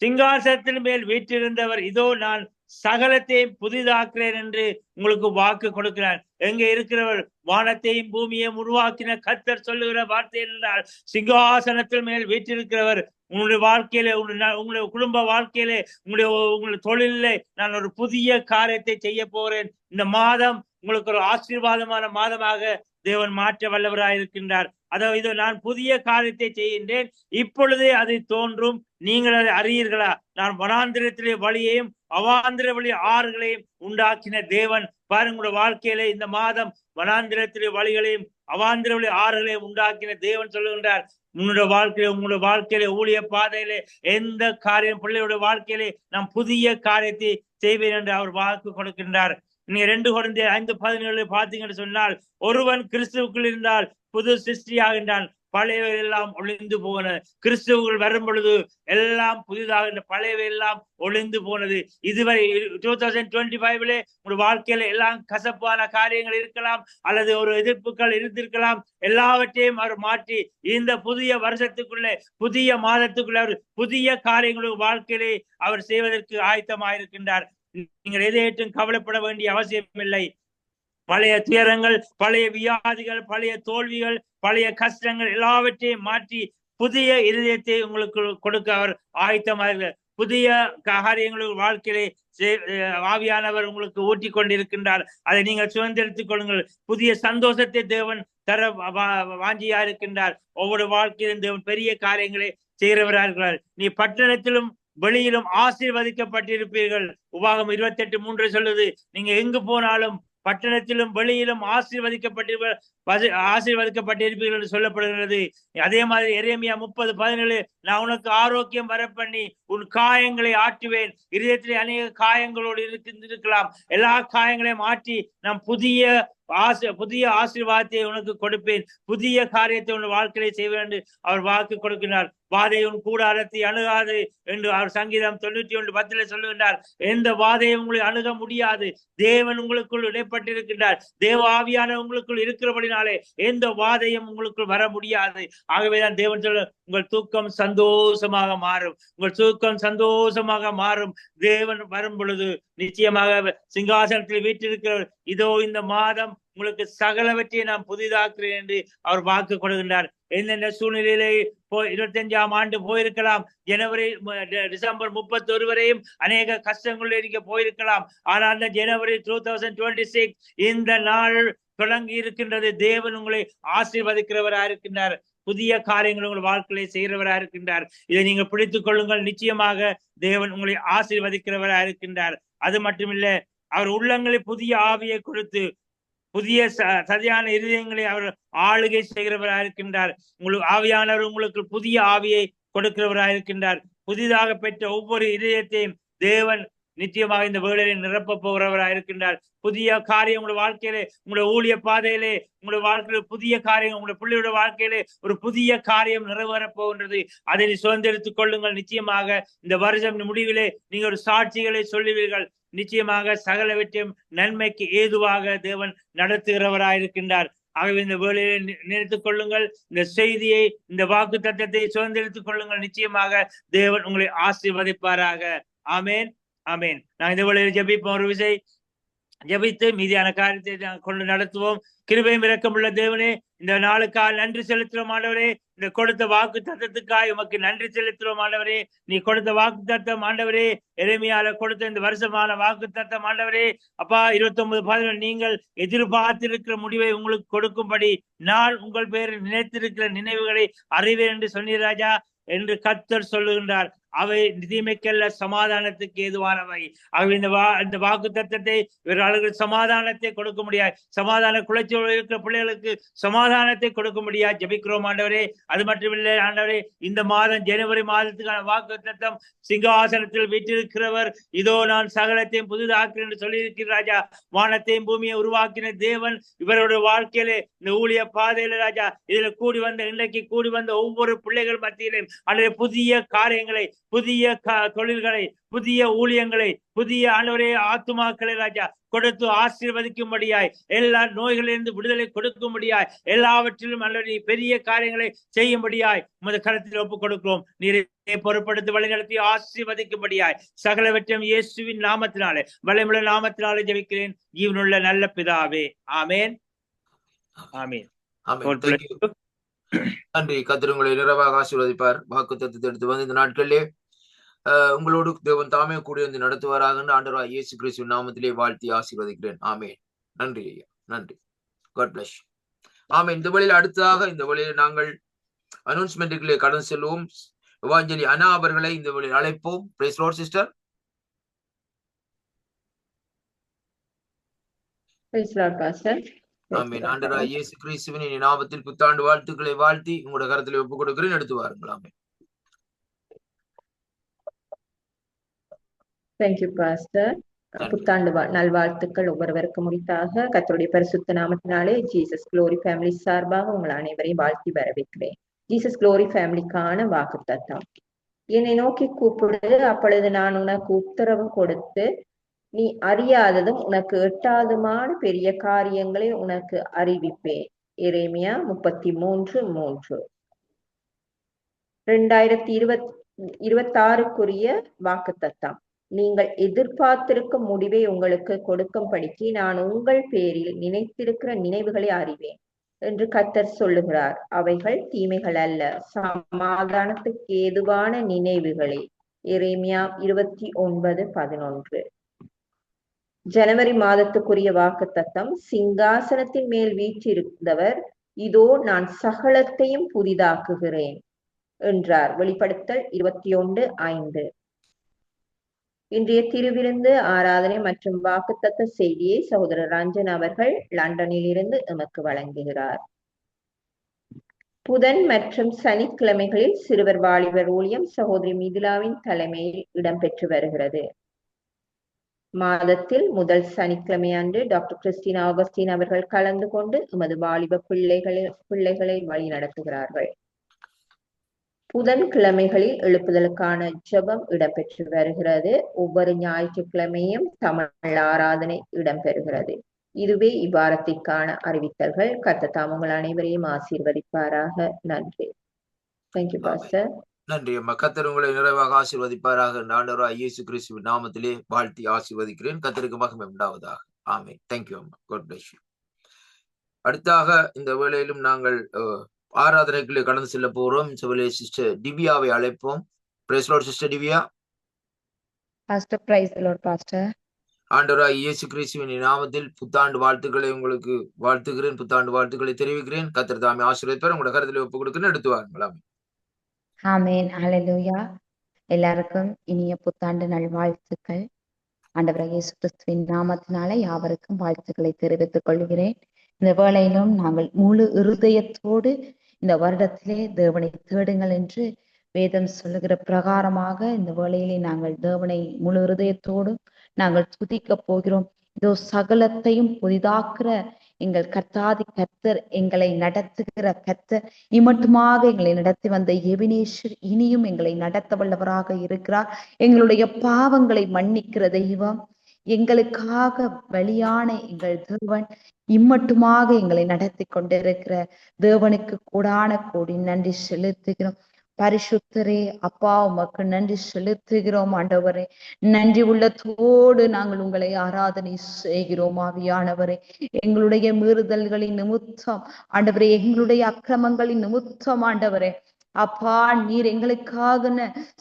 Speaker 6: சிங்காசனத்தின் மேல் வீற்றிருந்தவர், இதோ நான் சகலத்தையும் புதிதாக்குறேன் என்று உங்களுக்கு வாக்கு கொடுக்கிறார். எங்க இருக்கிறவர்? வானத்தையும் பூமியையும் உருவாக்கின கர்த்தர் சொல்லுகிற வார்த்தை என்றால், சிங்காசனத்தின் மேல் வீற்றிருக்கிறவர் உங்களுடைய வாழ்க்கையிலே, உங்களுடைய குடும்ப வாழ்க்கையிலே, உங்களுடைய தொழிலே நான் ஒரு புதிய காரியத்தை செய்ய போறேன். இந்த மாதம் உங்களுக்கு ஒரு ஆசீர்வாதமான மாதமாக தேவன் மாற்ற வல்லவராக இருக்கின்றார். அதாவது நான் புதிய காரியத்தை செய்கின்றேன், இப்பொழுதே அது தோன்றும், நீங்கள் அதை அறியீர்களா? நான் வனாந்திரத்திலே வழியையும் அவாந்திர வழி ஆறுகளையும் உண்டாக்கின தேவன். பாருங்களுடைய வாழ்க்கையிலே இந்த மாதம் வனாந்திரத்திலே வழிகளையும் அவாந்திர வழி ஆறுகளையும் உண்டாக்கின தேவன் சொல்லுகின்றார். உங்களுடைய வாழ்க்கையிலே ஊழிய பாதையிலே எந்த காரியம், பிள்ளையுடைய வாழ்க்கையிலே நாம் புதிய காரியத்தை செய்வேன் என்று அவர் வாக்கு கொடுக்கின்றார். நீங்க 2 கொரிந்தியர் 5:17 பார்த்தீங்கன்னு சொன்னால், ஒருவன் கிறிஸ்துவுக்குள் இருந்தால் புது சிருஷ்டியாகின்றான், பழையவை எல்லாம் ஒளிந்து போன. கிறிஸ்துவுக்குள் வரும் பொழுது எல்லாம் புதிதாக, பழையவை எல்லாம் ஒளிந்து போனது. இதுவரை 2025 உங்க வாழ்க்கையில எல்லாம் கசப்பான காரியங்கள் இருக்கலாம், அல்லது ஒரு எதிர்ப்புகள் இருந்திருக்கலாம். எல்லாவற்றையும் அவர் மாற்றி இந்த புதிய வருஷத்துக்குள்ளே, புதிய மாதத்துக்குள்ளே அவர் புதிய காரியங்களும் வாழ்க்கையிலே அவர் செய்வதற்கு ஆயத்தமாயிருக்கின்றார். நீங்கள் எதையேற்றும் கவலைப்பட வேண்டிய அவசியம் இல்லை. பழைய துயரங்கள், பழைய வியாதிகள், பழைய தோல்விகள், பழைய கஷ்டங்கள் எல்லாவற்றையும் மாற்றி புதிய இருதயத்தை உங்களுக்கு கொடுக்க அவர் ஆயத்தமாக, புதிய காரியங்கள் வாழ்க்கையிலே ஆவியானவர் உங்களுக்கு ஊட்டி கொண்டிருக்கின்றார். அதை நீங்கள் சுதந்திரித்துக் கொள்ளுங்கள். புதிய சந்தோஷத்தை தேவன் தர வாஞ்சியா இருக்கின்றார். ஒவ்வொரு வாழ்க்கையிலும் தேவன் பெரிய காரியங்களை செய்கிறவராக இருக்கிறார். நீ பட்டணத்திலும் வெளியிலும் ஆசீர்வதிக்கப்பட்டிருப்பீர்கள். உபாகம் 28:3 சொல்லுது, நீங்க எங்கு போனாலும் பட்டணத்திலும் வெளியிலும் ஆசீர்வதிக்கப்பட்டிருப்பீர்கள் என்று சொல்லப்படுகிறது. அதே மாதிரி எரேமியா 30:17, நான் உனக்கு ஆரோக்கியம் வர பண்ணி உன் காயங்களை ஆற்றுவேன். இதயத்திலே அநேக காயங்களோடு இருக்கலாம். எல்லா காயங்களையும் ஆற்றி நாம் புதிய ஆசீர்வாதத்தை உனக்கு கொடுப்பேன், புதிய காரியத்தை உன் வாழ்க்கையை செய்வேன் என்று அவர் வாக்கு கொடுக்கிறார். வாதை உன் கூடாரத்தை அணுகாது என்று அவர் சங்கீதம் 91:10 சொல்லுகின்றார். எந்த வாதையும் உங்களை அணுக முடியாது. தேவன் உங்களுக்குள் இடைப்பட்டிருக்கின்றார். தேவ ஆவியான உங்களுக்குள் இருக்கிறபடினாலே எந்த வாதையும் உங்களுக்குள் வர முடியாது. ஆகவேதான் தேவன் சொல்ல, உங்கள் தூக்கம் சந்தோஷமாக மாறும், உங்கள் தூக்கம் சந்தோஷமாக மாறும். தேவன் வரும் பொழுது நிச்சயமாக சிங்காசனத்தில் வீற்றிருக்கிறவர், இதோ இந்த மாதம் உங்களுக்கு சகலவற்றை நான் புதிதாக்குறேன் என்று அவர் வாக்கு கொடுக்கின்றார். எந்தெந்த சூழ்நிலையிலே 25ஆம் ஆண்டு போயிருக்கலாம், ஜனவரி டிசம்பர் 31 வரையும் அநேக கஷ்டங்கள் இருக்க போயிருக்கலாம். ஆனால் அந்த ஜனவரி 2026 இந்த நாள் தொடங்கி இருக்கின்றது. தேவன் உங்களை ஆசீர்வதிக்கிறவராக இருக்கின்றார். புதிய காரியங்கள் உங்கள் வாழ்க்கையை செய்கிறவராக இருக்கின்றார். இதை நீங்கள் பிடித்துக் கொள்ளுங்கள். நிச்சயமாக தேவன் உங்களை ஆசீர்வதிக்கிறவராக இருக்கின்றார். அது மட்டுமில்ல, அவர் உள்ளங்களை புதிய ஆவியை கொடுத்து புதிய சரியான இருதயங்களை அவர் ஆளுகை செய்கிறவராக இருக்கின்றார். உங்களுக்கு ஆவியானவர் உங்களுக்கு புதிய ஆவியை கொடுக்கிறவராக இருக்கின்றார். புதிதாக பெற்ற ஒவ்வொரு இதயத்தையும் தேவன் நிச்சயமாக இந்த வேளையிலே நிரப்ப போகிறவராக இருக்கின்றார். புதிய காரியம் உங்களுடைய வாழ்க்கையிலே, உங்களுடைய ஊழிய பாதையிலே, உங்களுடைய வாழ்க்கையில புதிய காரியம், உங்களுடைய பிள்ளையோட வாழ்க்கையிலே ஒரு புதிய காரியம் நிறைவேறப் போகின்றது. அதை சுதந்திரித்துக் கொள்ளுங்கள். நிச்சயமாக இந்த வருஷம் முடிவிலே நீங்க ஒரு சாட்சிகளை சொல்லுவீர்கள். நிச்சயமாக சகலவற்றையும் நன்மைக்கு ஏதுவாக தேவன் நடத்துகிறவராக இருக்கின்றார். ஆகவே இந்த வேலையை நினைத்துக் கொள்ளுங்கள். இந்த செய்தியை, இந்த வாக்கு தத்தத்தை சுதந்திரித்துக் கொள்ளுங்கள். நிச்சயமாக தேவன் உங்களை ஆசீர்வதிப்பாராக. ஆமேன், ஆமேன். நான் இந்த வேளையில் ஜெபிப்போம். ஒரு விசை ஜெபித்து மீதியான காரியத்தை கொண்டு நடத்துவோம். கிருபையும் இரக்கமுள்ள தேவனே, இந்த நாளுக்காக நன்றி செலுத்துறோம் ஆண்டவரே. இந்த கொடுத்த வாக்கு தத்தத்துக்காக உமக்கு நன்றி செலுத்துறோம் ஆண்டவரே. நீ கொடுத்த வாக்கு தத்தம் ஆண்டவரே, எரேமியால கொடுத்த இந்த வருஷமான வாக்கு தத்தம் ஆண்டவரே. அப்பா 29:11, நீங்கள் எதிர்பார்த்திருக்கிற முடிவை உங்களுக்கு கொடுக்கும்படி நான் உங்கள் பேரில் நினைத்திருக்கிற நினைவுகளை அறிவேன் என்று சொன்னீர் ராஜா என்று கர்த்தர் சொல்லுகின்றார். அவை தீமைக்கல்ல, சமாதானத்துக்கு ஏதுவானவை. ஆகவே இந்த வாக்கு தத்தத்தை இவர்கள் சமாதானத்தை கொடுக்க முடியாது. சமாதான குலைச்சோடு இருக்கிற பிள்ளைகளுக்கு சமாதானத்தை கொடுக்க முடியாது. ஜெபிக்கிறோம் ஆண்டவரே. அது மட்டுமில்லை ஆண்டவரே, இந்த மாதம் ஜனவரி மாதத்துக்கான வாக்கு தத்தம், சிங்காசனத்தில் வீற்றிருக்கிறவர் இதோ நான் சகலத்தையும் புதிதாக்கிறேன் என்று சொல்லியிருக்கிறார் ராஜா. வானத்தையும் பூமியை உருவாக்கின தேவன் இவருடைய வாழ்க்கையிலே, இந்த ஊழிய பாதையில ராஜா, இதுல இன்றைக்கு கூடி வந்த ஒவ்வொரு பிள்ளைகள் மத்தியிலும் ஆண்டவரே புதிய காரியங்களை, புதிய தொழில்களை, புதிய ஊழியங்களை, புதிய ஆண்டவரே ஆத்துமாக்களை ராஜா கொடுத்து ஆசீர்வதிக்கும்படியாய், எல்லா நோய்களிலிருந்து விடுதலை கொடுக்கும்படியாய், எல்லாவற்றிலும் ஆண்டவரே பெரிய காரியங்களை செய்யும்படியாய் உமது கரத்தில் ஒப்புக் கொடுக்கிறோம். நீரை பொறுப்படுத்தி வழிநடத்தி ஆசீர்வதிக்கும்படியாய் சகலவற்றையும் இயேசுவின் நாமத்தினாலே, வல்லமையுள்ள நாமத்தினாலே ஜெபிக்கிறேன் ஜீவனுள்ள நல்ல பிதாவே. ஆமேன், ஆமேன்.
Speaker 1: நன்றி. கர்த்தர் உங்களை நிறைவாக ஆசீர்வதிப்பார். வாக்கு தத்தத்தை எடுத்து வந்து இந்த நாட்களிலே உங்களோடு தேவன் தாமே கூடி வந்து நடத்துவாராக ஆண்டவராகிய இயேசு கிறிஸ்துவின் நாமத்திலே வாழ்த்தி ஆசீர்வதிக்கிறேன். ஆமேன். நன்றி ஐயா, நன்றி. God bless. ஆமேன். இந்த வழியில் அடுத்ததாக இந்த வழியில் நாங்கள் அனௌன்ஸ்மெண்ட்டுகளே கடந்து செல்வோம். எவாஞ்சலி அனா அவர்களை இந்த வழியில் அழைப்போம். Praise the Lord sister.
Speaker 5: Praise the Lord pastor.
Speaker 1: ஆமேன். ஆண்டவராகிய இயேசு கிறிஸ்துவின் நாமத்தில் புத்தாண்டு வாழ்த்துக்களை வாழ்த்தி உங்களுடைய கரத்தில் ஒப்புக் கொடுக்கிறேன். எடுத்து வாருங்கள். ஆமேன்.
Speaker 5: Thank you, Pastor.
Speaker 7: புத்தாண்டு நல்வாழ்த்துக்கள் ஒவ்வொருவருக்கும் உரித்தாக கர்த்தருடைய பரிசுத்த நாமத்தினாலே ஜீசஸ் குளோரி ஃபேமிலி சார்பாக உங்கள் அனைவரையும் வாழ்த்தி வரவேற்கிறேன். ஜீசஸ் குளோரி ஃபேமிலிக்கான வாக்குத்தத்தம். என்னை நோக்கி கூப்பிடு, அப்பொழுது நான் உனக்கு உத்தரவு கொடுத்து நீ அறியாததும் உனக்கு எட்டாதுமான பெரிய காரியங்களை உனக்கு அறிவிப்பேன். எரேமியா 33:3. 2026க்குரிய வாக்குத்தத்தம். நீங்கள் எதிர்பார்த்திருக்கும் முடிவை உங்களுக்கு கொடுக்கும்படிக்கு நான் உங்கள் பேரில் நினைத்திருக்கிற நினைவுகளை அறிவேன் என்று கர்த்தர் சொல்லுகிறார். அவைகள் தீமைகள் அல்ல, சமாதானத்துக்கு ஏதுவான நினைவுகளே. எரேமியா 29:11. ஜனவரி மாதத்துக்குரிய வாக்குத்தத்தம். சிங்காசனத்தின் மேல் வீற்றிருந்தவர் இதோ நான் சகலத்தையும் புதிதாக்குகிறேன் என்றார். வெளிப்படுத்தல் 21:5. இன்றைய திருவிருந்து ஆராதனை மற்றும் வாக்குத்தத்த செய்தியை சகோதரர் ரஞ்சன் அவர்கள் லண்டனில் இருந்து எமக்கு வழங்குகிறார். புதன் மற்றும் சனிக்கிழமைகளில் சிறுவர் வாலிபர் ஊழியம் சகோதரி மிதிலாவின் தலைமையில் இடம்பெற்று வருகிறது. மாதத்தில் முதல் சனிக்கிழமை அன்று டாக்டர் கிறிஸ்டினா ஆகஸ்டின் அவர்கள் கலந்து கொண்டு எமது வாலிப பிள்ளைகளை வழி நடத்துகிறார்கள். புதன்கிழமைகளில் எழுப்புதலுக்கான ஜெபம் இடம்பெற்று வருகிறது. ஒவ்வொரு ஞாயிற்றுக்கிழமையும் தமிழ் ஆராதனை இடம்பெறுகிறது. இதுவே இவ்வாரத்திற்கான அறிவித்தல்கள். கர்த்தர் தாம் உங்கள் அனைவரையும் ஆசீர்வதிப்பாராக. நன்றி. Thank you pastor.
Speaker 1: நன்றி அம்மா. கர்த்தர் உங்களை நிறைவாக ஆசீர்வதிப்பாராக. ஆண்டவராகிய இயேசு கிறிஸ்துவின் நாமத்திலே வாழ்த்தி ஆசீர்வதிக்கிறேன். கர்த்தருக்கு மகிமை உண்டாவதாக. ஆமென். தேங்க்யூ அம்மா. God bless you. அடுத்தாக இந்த வேளையிலும் நாங்கள் ஆராதனைக்குள்ளே கடந்து செல்ல போறோம். சிஸ்டர் டிவியாவை அழைப்போம். Praise Lord sister Divya.
Speaker 8: Pastor praise Lord pastor.
Speaker 1: ஆண்டவராகிய இயேசு கிறிஸ்துவின் நாமத்தில் புத்தாண்டு வாழ்த்துக்களை உங்களுக்கு வாழ்த்துகிறேன். புத்தாண்டு வாழ்த்துக்களை தெரிவிக்கிறேன். கர்த்தர் தாமே ஆசீர்வதிப்பார். உங்களோட கருத்தில் ஒப்பு கொடுக்குன்னு எடுத்து வாருங்களாம்.
Speaker 8: ஆமென். ஹல்லேலூயா. எல்லாருக்கும் இனிய புத்தாண்டு நல்வாழ்த்துக்கள். ஆண்டவராகிய இயேசு கிறிஸ்துவின் நாமத்தினாலே யாவருக்கும் வாழ்த்துக்களை தெரிவித்துக் கொள்கிறேன். இந்த வேளையிலும் நாங்கள் முழு இருதயத்தோடு இந்த வருடத்திலே தேவனை தேடுங்கள் என்று வேதம் சொல்லுகிற பிரகாரமாக இந்த வேளையிலே நாங்கள் தேவனை முழு இருதயத்தோடு நாங்கள் துதிக்க போகிறோம். இதோ சகலத்தையும் புதிதாக்குற எங்கள் கர்த்தாதி கர்த்தர், எங்களை நடத்துகிற கர்த்தர், இம்மட்டுமாக எங்களை நடத்தி வந்த எபினேசர் இனியும் எங்களை நடத்த வல்லவராக இருக்கிறார். எங்களுடைய பாவங்களை மன்னிக்கிற தெய்வம், எங்களுக்காக பலியான எங்கள் தேவன், இம்மட்டுமாக எங்களை நடத்தி கொண்டிருக்கிற தேவனுக்கு கூடான கோடி நன்றி செலுத்துகிறோம். பரிசுத்தரே அப்பா, உமக்கு நன்றி செலுத்துகிறோம். ஆண்டவரே, நன்றி உள்ளத்தோடு நாங்கள் உங்களை ஆராதனை செய்கிறோம். ஆவியானவரே, எங்களுடைய மீறுதல்களின் நிமித்தம் ஆண்டவரே, எங்களுடைய அக்கிரமங்களின் நிமித்தம் ஆண்டவரே, அப்பா நீர் எங்களுக்காக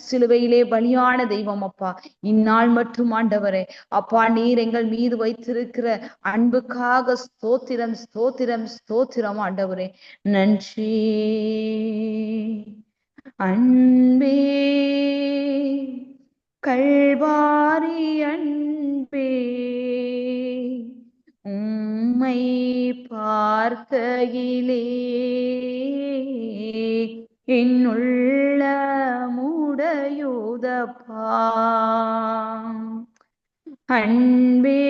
Speaker 8: சிலுவையிலே பலியான தெய்வம். அப்பா, இந்நாள் மட்டும் ஆண்டவரே, அப்பா நீர் எங்கள் மீது வைத்திருக்கிற அன்புக்காக ஸ்தோத்திரம் ஸ்தோத்திரம் ஸ்தோத்திரம். ஆண்டவரே நன்றி. அன்பே கல்வாரி அன்பே, உம்மை பார்க்கையிலே என்னுள்ள முடையுதப்பா. அன்பே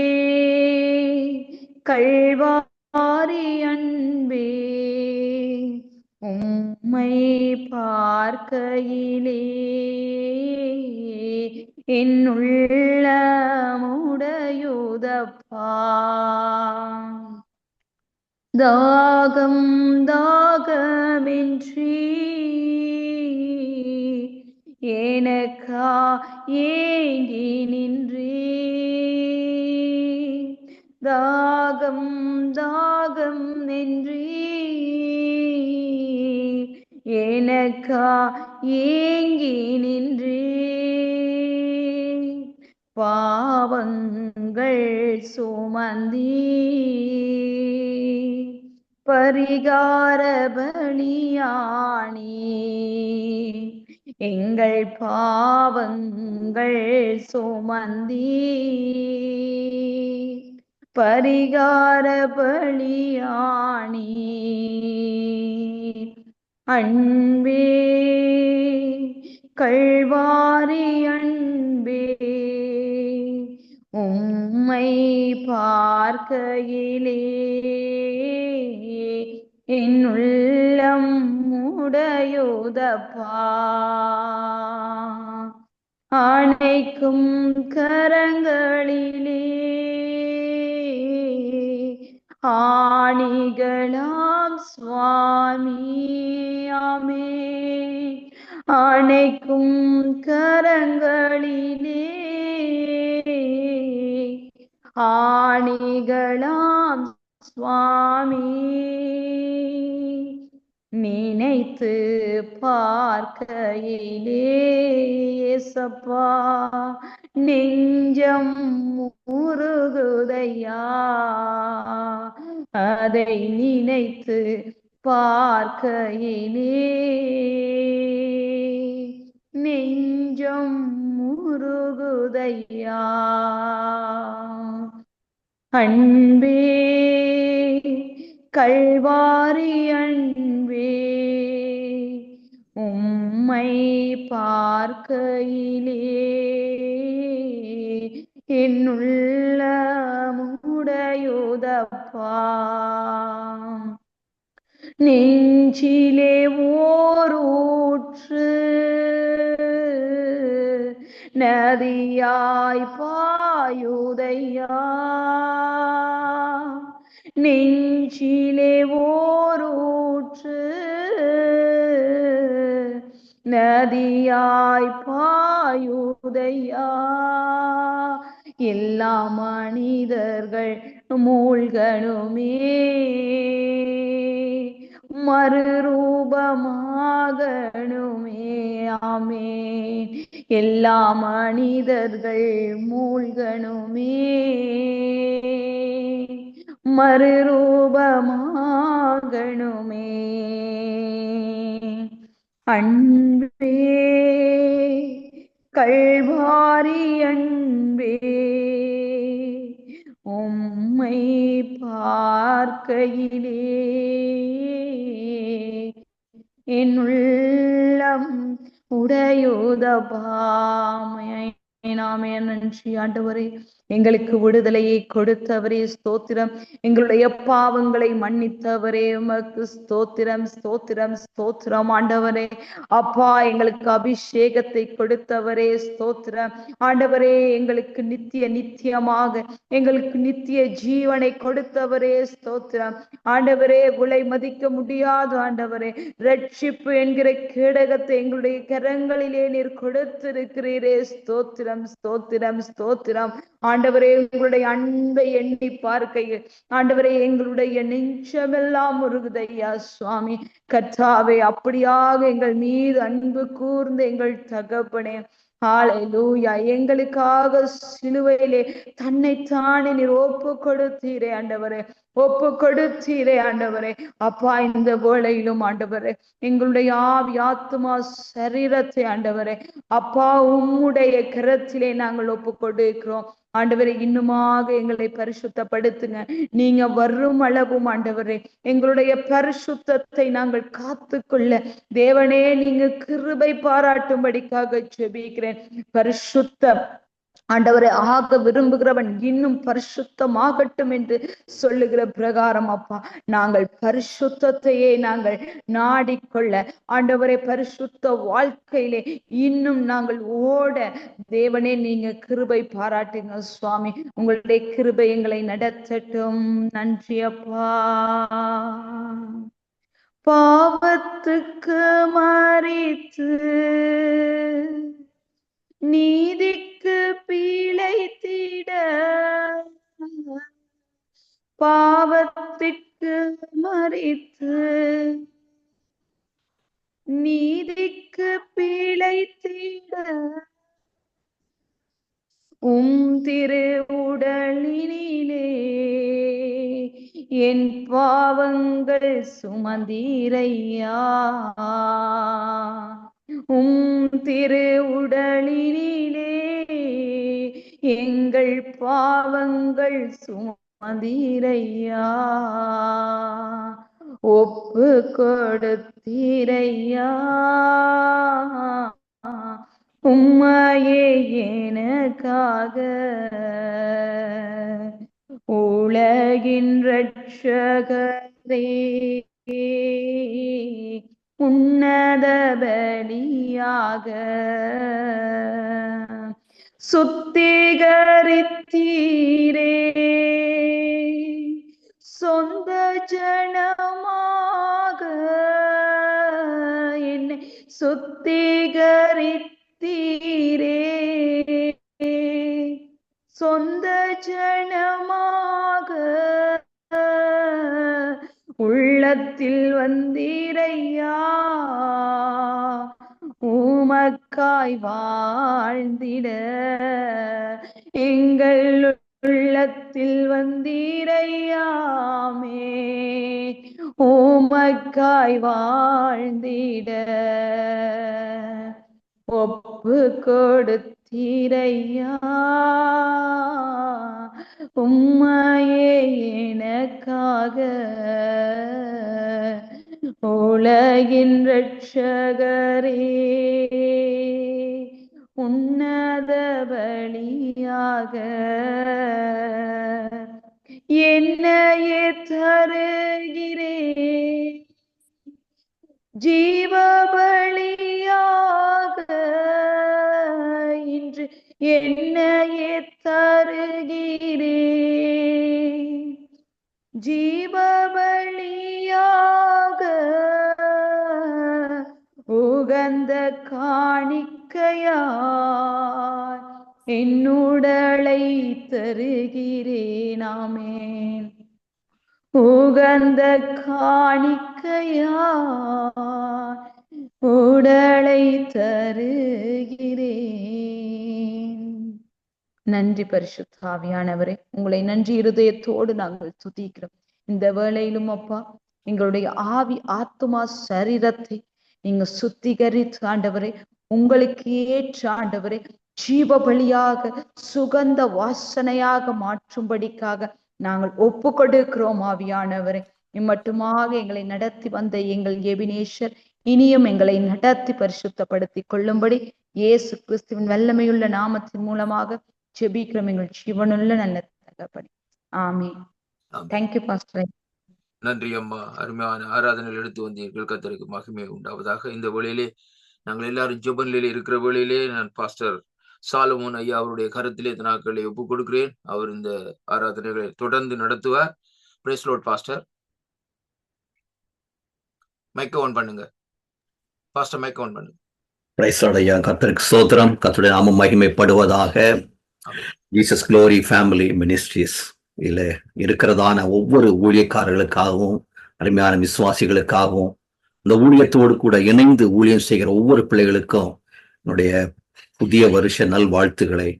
Speaker 8: கல்வாரி அன்பே, உம்மை பார்க்கையிலே என்னுள்ள முடையுதப்பா. தாகம் தாகமின்றி எனக்கா ஏங்கி நின்றே, தாகம் தாகம் நின்றி எனக்கா ஏங்கி நின்றே, பாவங்கள் சுமந்தீ பரிகார பலியானி, எங்கள் பாவங்கள் சுமந்தீ பரிகார பலியானி. அன்பே கல்வாரி அன்பே, உம் பார்க்கையிலே என் உள்ளம் உடையுதப்பா. அணைக்கும் கரங்களிலே ஆணிகளாம் சுவாமி. ஆமென். அணைக்கும் கரங்களிலே ஆணிகளாம் சுவாமி. நினைத்து பார்க்கையிலே ஏசப்பா நெஞ்சம் உருகுதையா. அதை நினைத்து பார்க்கையிலே நெஞ்சம் உருகுதையா. அன்பே கல்வாரி அன்பே உம்மை பார்க்கையிலே என்னுள்ளமுடையுதப்பா. நெஞ்சிலே ஓரூற்று நதியாய் பாயுதையா. நெஞ்சிலே ஓரூற்று நதியாய் பாயுதையா. எல்லா மனிதர்கள் மூழ்கணுமே மறுரூபமாகணுமே. ஆமென். எல்லா மனிதர்கள் மூழ்கணுமே மறுரூபமாகணுமே. அன்பே கல்வாரி அன்பே உம்மை பார்க்கையிலே என் உள்ளம் உடையுதப்பா. நாமே நன்றி ஆண்டவரே. எங்களுக்கு விடுதலையை கொடுத்தவரே ஸ்தோத்திரம். எங்களுடைய பாவங்களை மன்னித்தவரே உமக்கு ஸ்தோத்திரம் ஸ்தோத்திரம் ஸ்தோத்திரம் ஆண்டவரே. அப்பா எங்களுக்கு அபிஷேகத்தை கொடுத்தவரே ஸ்தோத்திரம் ஆண்டவரே. எங்களுக்கு நித்தியமாக எங்களுக்கு நித்திய ஜீவனை கொடுத்தவரே ஸ்தோத்திரம் ஆண்டவரே. விலை மதிக்க முடியாது ஆண்டவரே. ரட்சிப்பு என்கிற கேடகத்தை எங்களுடைய கரங்களிலே நீர் கொடுத்திருக்கிறீரே ஸ்தோத்திரம் ஸ்தோத்திரம் ஸ்தோத்திரம் ஆண்டவரே. உங்களுடைய அன்பை எண்ணி பார்க்கையில் ஆண்டவரே எங்களுடைய நெஞ்சமெல்லாம் உருகுதையா சுவாமி. கர்த்தாவே அப்படியாக எங்கள் மீது அன்பு கூர்ந்து எங்கள் தகப்பனே ஹல்லேலூயா. எங்களுக்காக சிலுவையிலே தன்னைத்தானே நீர் ஒப்பு கொடுத்தீரே ஆண்டவரே. ஒப்பு கொடுத்தீரே ஆண்டவரே. அப்பா இந்த வேளையிலும் ஆண்டவரே எங்களுடைய ஆவி ஆத்துமா சரீரத்தை ஆண்டவரே அப்பா உம்முடைய கரத்திலே நாங்கள் ஒப்பு கொடுக்கிறோம் ஆண்டவரே. இன்னுமாக எங்களை பரிசுத்தப்படுத்துங்க. நீங்க வரும் அளவும் ஆண்டவரே எங்களுடைய பரிசுத்தத்தை நாங்கள் காத்துக்கொள்ள தேவனே நீங்க கிருபை பாராட்டும்படிக்காக ஜெபிக்கிறேன். பரிசுத்தம் ஆண்டவரை ஆக விரும்புகிறவன் இன்னும் பரிசுத்தமாகட்டும் என்று சொல்லுகிற பிரகாரம் அப்பா நாங்கள் பரிசுத்தத்தையே நாங்கள் நாடிக்கொள்ள ஆண்டவரை பரிசுத்த வாழ்க்கையிலே இன்னும் நாங்கள் ஓட தேவனே நீங்க கிருபை பாராட்டுங்க சுவாமி. உங்களுடைய கிருபை எங்களை நடத்தட்டும். நன்றி அப்பா. பாவத்துக்கு மரித்து நீதிக்கு பிழைத்திட பாவத்திற்கு மரித்து நீதிக்கு பிழைத்திட திரு உடலினிலே என் பாவங்கள் சுமந்தீரையா. திரு உடலினிலே எங்கள் பாவங்கள் சுமந்தீரையா. ஒப்பு கொடுத்தீரையா. உம்மையே எனக்காக
Speaker 9: உலகின் இரட்சகரே உன்னத பலியாக சுத்திகரித்தீரே சொந்த ஜனமாக என்னை சுத்திகரித்தீரே சொந்த ஜனமாக உள்ளத்தில் வந்தீரையா உமக்காய் வாழ்ந்திட எங்கள் உள்ளத்தில் வந்தீரையாமே உமக்காய் வாழ்ந்திட ஒப்பு கொடுத்தீரையா உம்மையே எனக்காக உலகின் இரட்சகரே உன்னத பலியாக என்னையே தருகிறேன் ஜீவ பலியாக இன்று என்னையே தருகிறேன் ஜீவ பலியாக உகந்த காணிக்கையாய் என்னுடலை தருகிறேன் ஆமென் உகந்த காணிக்கையாய் உடலை தருகிறேன். நன்றி பரிசுத்த ஆவியானவரே, உங்களை நன்றி இருதயத்தோடு நாங்கள் துதிக்கிறோம். இந்த வேளையிலும் அப்பா எங்களுடைய ஆவி ஆத்துமா சரீரத்தை நீங்க சுத்திகரித்து ஆண்டவரே உங்களுக்கு ஏற்ற ஆண்டவரே ஜீவ பலியாக சுகந்த வாசனையாக மாற்றும்படிக்காக நாங்கள் ஒப்பு கொடுக்கிறோம். ஆவியானவரே இம்மட்டுமாக எங்களை நடத்தி வந்த எங்கள் எபினேஷர் இனியும் எங்களை நடத்தி பரிசுத்தப்படுத்தி கொள்ளும்படி இயேசு கிறிஸ்துவின் வல்லமையுள்ள நாமத்தின் மூலமாக ஜெபிக்கிறோம் எங்கள் ஜீவனுள்ள நல்ல தகப்பனே. ஆமென். Thank you pastor.
Speaker 1: நன்றி அம்மா, அருமையான ஆராதனையில் எடுத்து வந்தீர்கள். கர்த்தருக்கு மகிமை உண்டாவதாக. இந்த வேளையிலே நாங்கள் எல்லாரும் ஜெபனிலே இருக்கிற வேளையிலே நான் பாஸ்டர் சாலமோன் ஐயா அவருடைய கருத்திலே நாட்களை ஒப்புக் கொடுக்கிறேன். அவர் இந்த ஆராதனைகளை தொடர்ந்து நடத்துவார். Praise Lord pastor. Mic on பண்ணுங்க பாஸ்டர், மைக் ஆன் பண்ணுங்க.
Speaker 10: பிரைஸ் லார்ட் ஐயா. கர்த்தருக்கு ஸ்தோத்திரம். கர்த்தருடைய நாமம் மகிமைப்படுவதாக. ஜீசஸ் க்ளோரி ஃபேமிலி மினிஸ்ட்ரீஸ் இதுல இருக்கிறதான ஒவ்வொரு ஊழியக்காரர்களுக்காகவும் அருமையான விசுவாசிகளுக்காகவும் இந்த ஊழியத்தோடு கூட இணைந்து ஊழியம் செய்கிற ஒவ்வொரு பிள்ளைகளுக்கும் என்னுடைய புதிய வருஷ நல்வாழ்த்துக்களை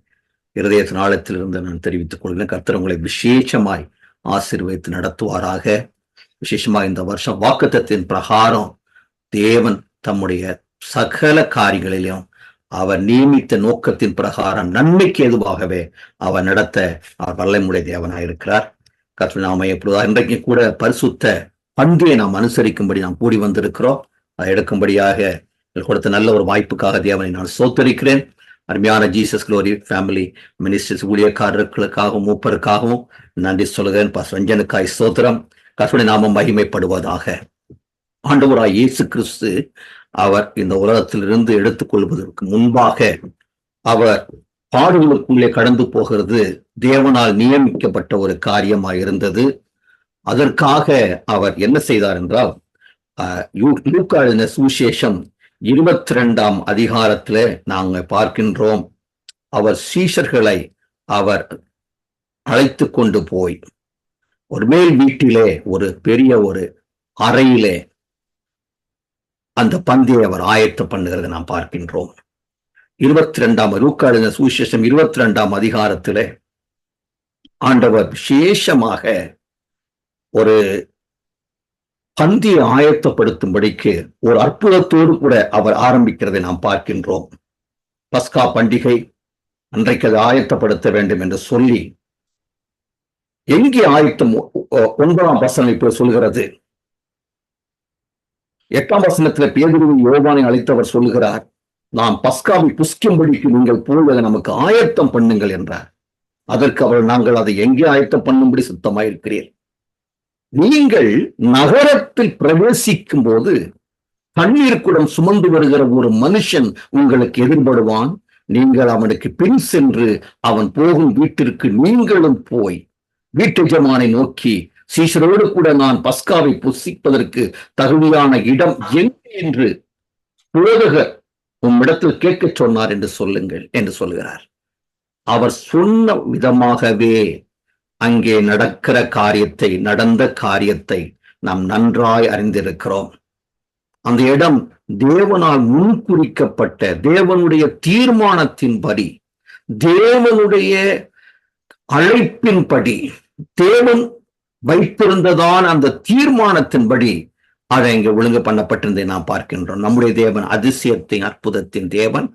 Speaker 10: இருதயத்தின் ஆழத்திலிருந்து நான் தெரிவித்துக் கொள்கிறேன். கர்த்தர் உங்களை விசேஷமாய் ஆசீர்வதித்து நடத்துவாராக. விசேஷமா இந்த வருஷம் வாக்குத்தத்தின் பிரகாரம் தேவன் தம்முடைய சகல காரியங்களிலும் அவர் நியமித்த நோக்கத்தின் பிரகாரம் நன்மைக்கு எதுவாகவே அவர் நடத்த அவர் வல்லமையுடைய தேவனாயிருக்கிறார். கர்த்தர் நாம எப்பொழுதா இன்றைக்கு கூட பரிசுத்த பண்டிகையை நாம் அனுசரிக்கும்படி நாம் கூடி வந்திருக்கிறோம். அதை எடுக்கும்படியாக கொடுத்த நல்ல ஒரு வாய்ப்புக்காக தேவனை நான் ஸ்தோத்தரிக்கிறேன். அருமையான ஜீசஸ் க்ளோரி ஃபேமிலி மினிஸ்ட்ரிஸ் ஊழியக்காரர்களுக்காகவும் மூப்பருக்காகவும் நன்றி சொல்கிறேன். ரஞ்சனுக்காய் ஸ்தோத்திரம். கர்த்தருடைய நாமம் மகிமைப்படுவதாக. ஆண்டவராய் இயேசு கிறிஸ்து அவர் இந்த உலகத்திலிருந்து எடுத்துக்கொள்வதற்கு முன்பாக அவர் பாடுகளுக்குள்ளே கடந்து போகிறது தேவனால் நியமிக்கப்பட்ட ஒரு காரியமாய் இருந்தது. அதற்காக அவர் என்ன செய்தார் என்றால், லூக்கா எழுதின சுவிசேஷம் 22ஆம் அதிகாரத்துல நாங்க பார்க்கின்றோம். அவர் சீஷர்களை அவர் அழைத்து கொண்டு போய் ஒரு மேல் வீட்டிலே ஒரு பெரிய ஒரு அறையிலே அந்த பந்தியை அவர் ஆயத்தம் பண்ணுகிறத நாம் பார்க்கின்றோம். 22ஆம் லூக்கா எழுதின சுவிசேஷம் 22ஆம் அதிகாரத்திலே ஆண்டவர் விசேஷமாக ஒரு பந்தியை ஆயத்தப்படுத்தும்படிக்கு ஒரு அற்புதத்தோடு கூட அவர் ஆரம்பிக்கிறதை நாம் பார்க்கின்றோம். பஸ்கா பண்டிகை அன்றைக்கு அதை ஆயத்தப்படுத்த வேண்டும் என்று சொல்லி எங்கே ஆயத்தம் 9ஆம் வசனம் இப்போ சொல்கிறது. 8ஆம் வசனத்துல பேதுருவின் யோவானை அழைத்தவர் சொல்லுகிறார், நாம் பஸ்காவை புசிக்கும்படிக்கு நீங்கள் போவதை நமக்கு ஆயத்தம் பண்ணுங்கள் என்றார். அதற்கு அவர், நாங்கள் அதை எங்கே ஆயத்தம் பண்ணும்படி சுத்தமாயிருக்கிறீர். நீங்கள் நகரத்தில் பிரவேசிக்கும் போது தண்ணீர் குடம் சுமந்து வருகிற ஒரு மனுஷன் உங்களுக்கு எதிர்படுவான். நீங்கள் அவனுக்கு பின் சென்று அவன் போகும் வீட்டிற்கு நீங்களும் போய் வீட்டு எஜமானை நோக்கி, சீஷரோடு கூட நான் பஸ்காவை புசிப்பதற்கு தகுதியான இடம் எங்கே என்று போதகர் உம்மிடத்தில் கேட்க சொன்னார் என்று சொல்லுங்கள் என்று சொல்கிறார். அவர் சொன்ன விதமாகவே அங்கே நடந்த காரியத்தை நாம் நன்றாய் அறிந்திருக்கிறோம். அந்த இடம் தேவனால் முன்குறிக்கப்பட்ட தேவனுடைய தீர்மானத்தின்படி, தேவனுடைய அழைப்பின்படி, தேவன் வைத்திருந்ததான அந்த தீர்மானத்தின்படி அதை இங்கே ஒழுங்கு பண்ணப்பட்டிருந்ததை நாம் பார்க்கின்றோம். நம்முடைய தேவன் அதிசயத்தின் அற்புதத்தின் தேவன்,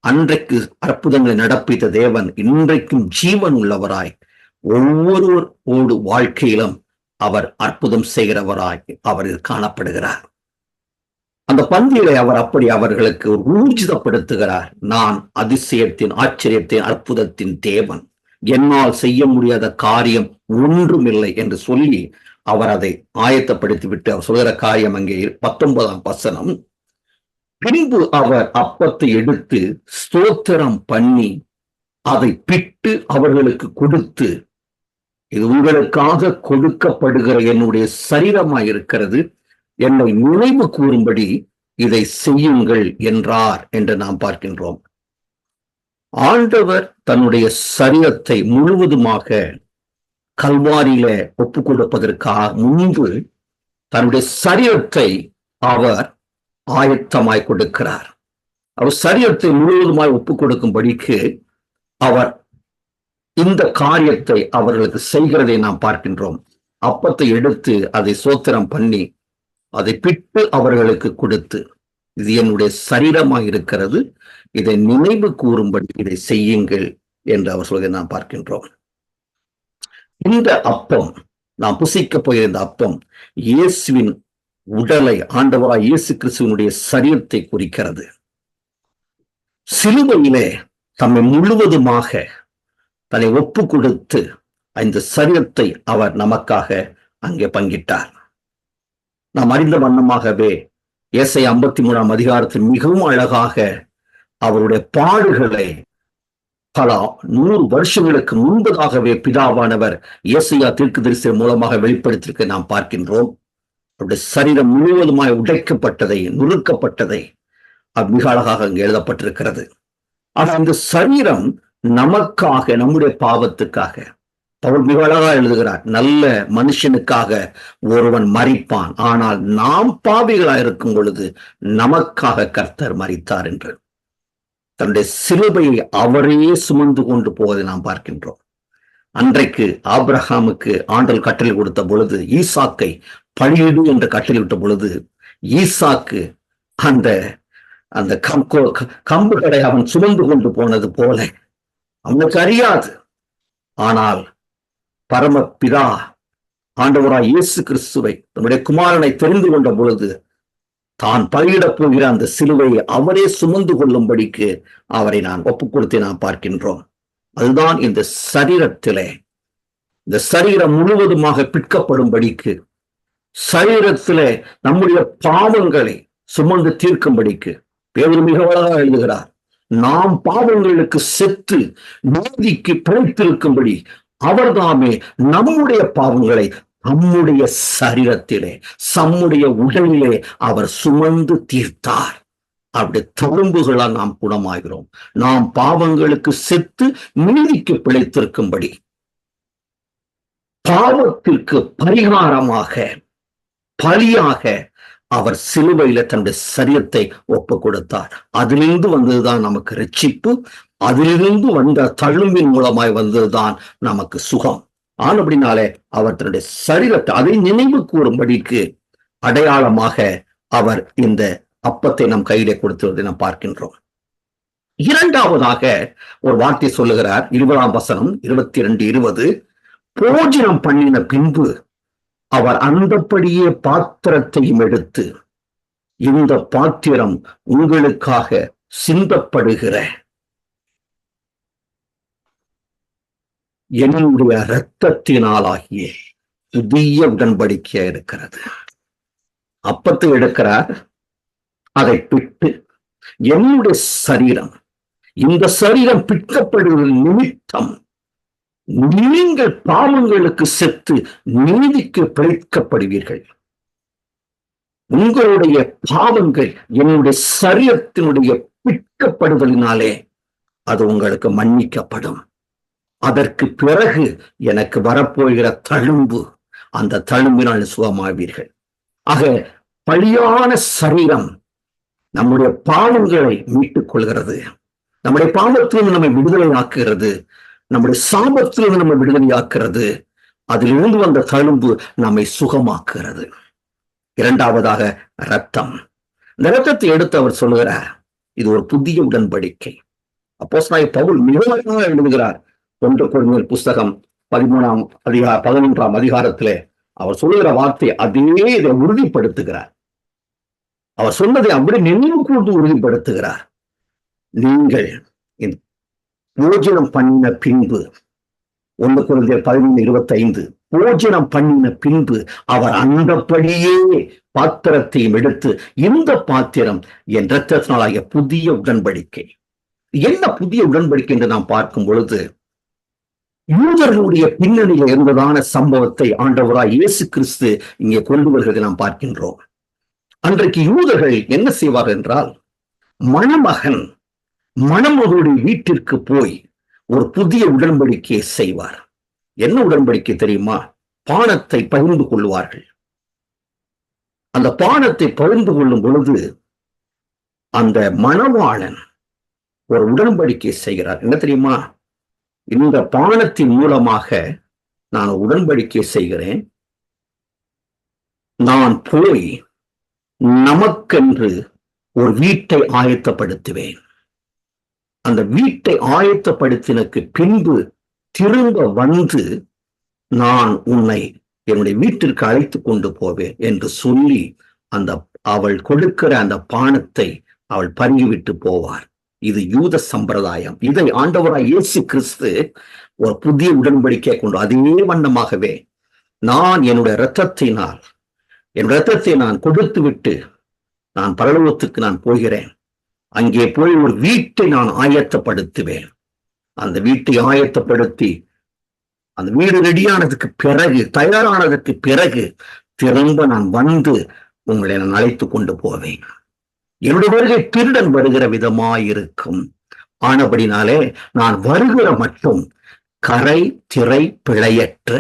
Speaker 10: அன்றைக்கு அற்புதங்களை நடப்பித்த தேவன் இன்றைக்கும் ஜீவன் உள்ளவராய் ஒவ்வொருவரோடு வாழ்க்கையிலும் அவர் அற்புதம் செய்கிறவராய் அவர் காணப்படுகிறார். அந்த பந்தியிலே அவர் அப்படி அவர்களுக்கு ஊர்ஜிதப்படுத்துகிறார். நான் அதிசயத்தின், ஆச்சரியத்தின், அற்புதத்தின் தேவன், என்னால் செய்ய முடியாத காரியம் ஒன்றுமில்லை என்று சொல்லி அவர் அதை ஆயத்தப்படுத்திவிட்டு அவர் சொல்கிற காரியம் அங்கே 19ஆம் வசனம், பின்பு அவர் அப்பத்தை எடுத்து ஸ்தோத்திரம் பண்ணி அதை பிட்டு அவர்களுக்கு கொடுத்து, இது உங்களுக்காக கொடுக்கப்படுகிற என்னுடைய சரீரமாய் இருக்கிறது, என்னை நினைவு கூறும்படி இதை செய்யுங்கள் என்றார் என்று நாம் பார்க்கின்றோம். ஆண்டவர் தன்னுடைய சரீரத்தை முழுவதுமாக கல்வாரியில ஒப்பு கொடுப்பதற்காக முன்பு தன்னுடைய சரீரத்தை அவர் ஆயத்தமாய் கொடுக்கிறார். அவர் சரீரத்தை முழுவதுமாய் ஒப்பு கொடுக்கும்படிக்கு அவர் இந்த காரியத்தை அவர்களுக்கு செய்கிறதை நாம் பார்க்கின்றோம். அப்பத்தை எடுத்து அதை ஸ்தோத்திரம் பண்ணி அதை பிட்டு அவர்களுக்கு கொடுத்து, இது என்னுடைய சரீரமாய் இருக்கிறது, இதை நினைவு கூறும்படி இதை செய்யுங்கள் என்று அவர் சொல்வதை நாம் பார்க்கின்றோம். இந்த அப்பம், நாம் புசிக்க போகிற இந்த அப்பம் இயேசுவின் உடலை, ஆண்டவராய் இயேசு கிறிஸ்துவனுடைய சரீரத்தை குறிக்கிறது. சிலுவையிலே தம்மை முழுவதுமாக தன்னை ஒப்பு கொடுத்து இந்த சரீரத்தை அவர் நமக்காக அங்கே பங்கிட்டார். நாம் அறிந்த வண்ணமாகவே ஏசாயா 53ஆம் அதிகாரத்தில் மிகவும் அழகாக அவருடைய பாடுகளை பல 100 வருஷங்களுக்கு முன்பதாகவே பிதாவானவர் ஏசாயா தீர்க்கதரிசி மூலமாக வெளிப்படுத்தியிருக்க நாம் பார்க்கின்றோம். அவருடைய சரீரம் முழுவதுமாய் உடைக்கப்பட்டதை, நுறுக்கப்பட்டதை மிக அழகாக அங்கு எழுதப்பட்டிருக்கிறது. ஆனால் இந்த சரீரம் நமக்காக, நம்முடைய பாவத்துக்காக, பவுல் மிக அழகா எழுதுகிறார், நல்ல மனுஷனுக்காக ஒருவன் மரிப்பான், ஆனால் நாம் பாவிகளாய் இருக்கும் பொழுது நமக்காக கர்த்தர் மரித்தார் என்று தன்னுடைய சிலுவையை அவரே சுமந்து கொண்டு போவதை நாம் பார்க்கின்றோம். அன்றைக்கு ஆபிரகாமுக்கு ஆண்டவர் கட்டளை கொடுத்த பொழுது, ஈசாக்கை பலியிடு என்று கட்டளையிட்ட பொழுது, ஈசாக்கு அந்த அந்த கம்புகளை அவன் சுமந்து கொண்டு போனது போல அவனுக்கு அறியாது. ஆனால் பரமபிதா ஆண்டவராய் இயேசு கிறிஸ்துவை, நம்முடைய குமாரனை தெரிந்து கொண்ட பொழுது, தான் பலியிடப் போகிற அந்த சிலுவையை அவரே சுமந்து கொள்ளும்படிக்கு அவரை நான் ஒப்புக் கொடுத்து நாம் பார்க்கின்றோம். அதுதான் இந்த சரீரத்திலே, இந்த சரீரம் முழுவதுமாக பிற்கப்படும்படிக்கு, சரீரத்திலே நம்முடைய பாவங்களை சுமந்து தீர்க்கும்படிக்கு பேதுரு மிக அழகாக எழுதுகிறார், நாம் பாவங்களுக்கு செத்து நீதிக்கு பிழைத்திருக்கும்படி அவர்தாமே நம்முடைய பாவங்களை நம்முடைய சரீரத்திலே, நம்முடைய உடலிலே அவர் சுமந்து தீர்த்தார். அவருடைய தழும்புகளால் நாம் குணமாகிறோம். நாம் பாவங்களுக்கு செத்து நீதிக்கு பிழைத்திருக்கும்படி, பாவத்திற்கு பரிகாரமாக, பலியாக அவர் சிலுவையில தன்னுடைய சரீரத்தை ஒப்பு கொடுத்தார். அதிலிருந்து வந்ததுதான் நமக்கு ரட்சிப்பு, அதிலிருந்து வந்த தழும்பின் மூலமாய் வந்ததுதான் நமக்கு சுகம். ஆனபடினாலே அவர் தன்னுடைய சரீரத்தை அதை நினைவு கூறும்படிக்கு அடையாளமாக அவர் இந்த அப்பத்தை நம் கையிலே கொடுத்துவதை நாம் பார்க்கின்றோம். இரண்டாவதாக ஒரு வார்த்தை சொல்லுகிறார், 20ஆம் வசனம் 22-20, போஜனம் பண்ணின பின்பு அவர் அந்தப்படியே பாத்திரத்தையும் எடுத்து, இந்த பாத்திரம் உங்களுக்காக சிந்தப்படுகிற என்னுடைய இரத்தத்தினாலாகிய புதிய உடன்படிக்கையா இருக்கிறது. அப்பத்தை எடுக்கிறார், அதை பிட்டு என்னுடைய சரீரம், இந்த சரீரம் பிற்கப்படுகிற நிமித்தம் நீங்கள் பாவங்களுக்கு செத்து நீதிக்கு பிழைக்கப்படுவீர்கள். உங்களுடைய பாவங்கள் என்னுடைய சரீரத்தினுடைய பிற்கப்படுதலினாலே அது உங்களுக்கு மன்னிக்கப்படும். அதற்கு பிறகு எனக்கு வரப்போகிற தழும்பு, அந்த தழும்பினால் சுகமாவீர்கள். ஆக பலியான சரீரம் நம்முடைய பாவங்களை மீட்டுக் கொள்கிறது, நம்முடைய பாவத்திலிருந்து நம்மை விடுதலையாக்குகிறது, நம்முடைய சாபத்திலிருந்து நம்மை விடுதலையாக்குறது. அதிலிருந்து வந்த தழும்பு நம்மை சுகமாக்குகிறது. இரண்டாவதாக இரத்தம். இந்த இரத்தத்தை எடுத்து அவர் சொல்லுகிறார், இது ஒரு புதிய உடன்படிக்கை. அப்போஸ்தலனாகிய பவுல் மிக அழகாக எழுதுகிறார். 1 கொரிந்தியர் புஸ்தகம் 11ஆம் அதிகாரத்திலே அவர் சொல்லுகிற வார்த்தை அதே இதை உறுதிப்படுத்துகிறார். அவர் சொன்னதை அப்படி நினைவு கூர்ந்து உறுதிப்படுத்துகிறார். நீங்கள் போஜனம் பண்ணின பின்பு, 1 கொரிந்தியர் 11:25, போஜனம் பண்ணின பின்பு அவர் அந்தபடியே பாத்திரத்தையும் எடுத்து, இந்த பாத்திரம் என் இரத்தத்தினாலாகிய புதிய உடன்படிக்கை. என்ன புதிய உடன்படிக்கை என்று நாம் பார்க்கும் பொழுது, யூதர்களுடைய பின்னணியில் இருந்ததான சம்பவத்தை ஆண்டவராய் இயேசு கிறிஸ்து இங்கே கொண்டு வருவதை நாம் பார்க்கின்றோம். அன்றைக்கு யூதர்கள் என்ன செய்வார்கள் என்றால், மணமகன் மணமகளுடைய வீட்டிற்கு போய் ஒரு புதிய உடன்படிக்கையை செய்வார். என்ன உடன்படிக்கை தெரியுமா? பானத்தை பகிர்ந்து கொள்வார்கள். அந்த பானத்தை பகிர்ந்து கொள்ளும் பொழுது அந்த மணவாளன் ஒரு உடன்படிக்கை செய்கிறார். என்ன தெரியுமா? இந்த பானத்தின் மூலமாக நான் உடன்படிக்கை செய்கிறேன், நான் போய் நமக்கென்று ஒரு வீட்டை ஆயத்தப்படுத்துவேன். அந்த வீட்டை ஆயத்தப்படுத்தினக்கு பின்பு திரும்ப வந்து நான் உன்னை என்னுடைய வீட்டிற்கு அழைத்து கொண்டு போவேன் என்று சொல்லி அவள் கொடுக்கிற அந்த பானத்தை அவள் பருகிவிட்டு போவார். இது யூத சம்பிரதாயம். இதை ஆண்டவராய் இயேசு கிறிஸ்து ஒரு புதிய உடன்படிக்கை கொண்டு அதே வண்ணமாகவே, நான் என்னுடைய இரத்தத்தை நான் கொடுத்து விட்டு நான் பரலோகத்துக்கு நான் போகிறேன், அங்கே போய் ஒரு வீட்டை நான் ஆயத்தப்படுத்துவேன். அந்த வீட்டை ஆயத்தப்படுத்தி அந்த வீடு ரெடியானதுக்கு பிறகு, தயாரானதற்கு பிறகு திரும்ப நான் வந்து உங்களை நான் அழைத்து கொண்டு போவேன். என்னுடைய வருகை திருடன் வருகிற விதமாயிருக்கும். ஆனபடினாலே நான் வருகிற மட்டும் கரை திரை பிழையற்ற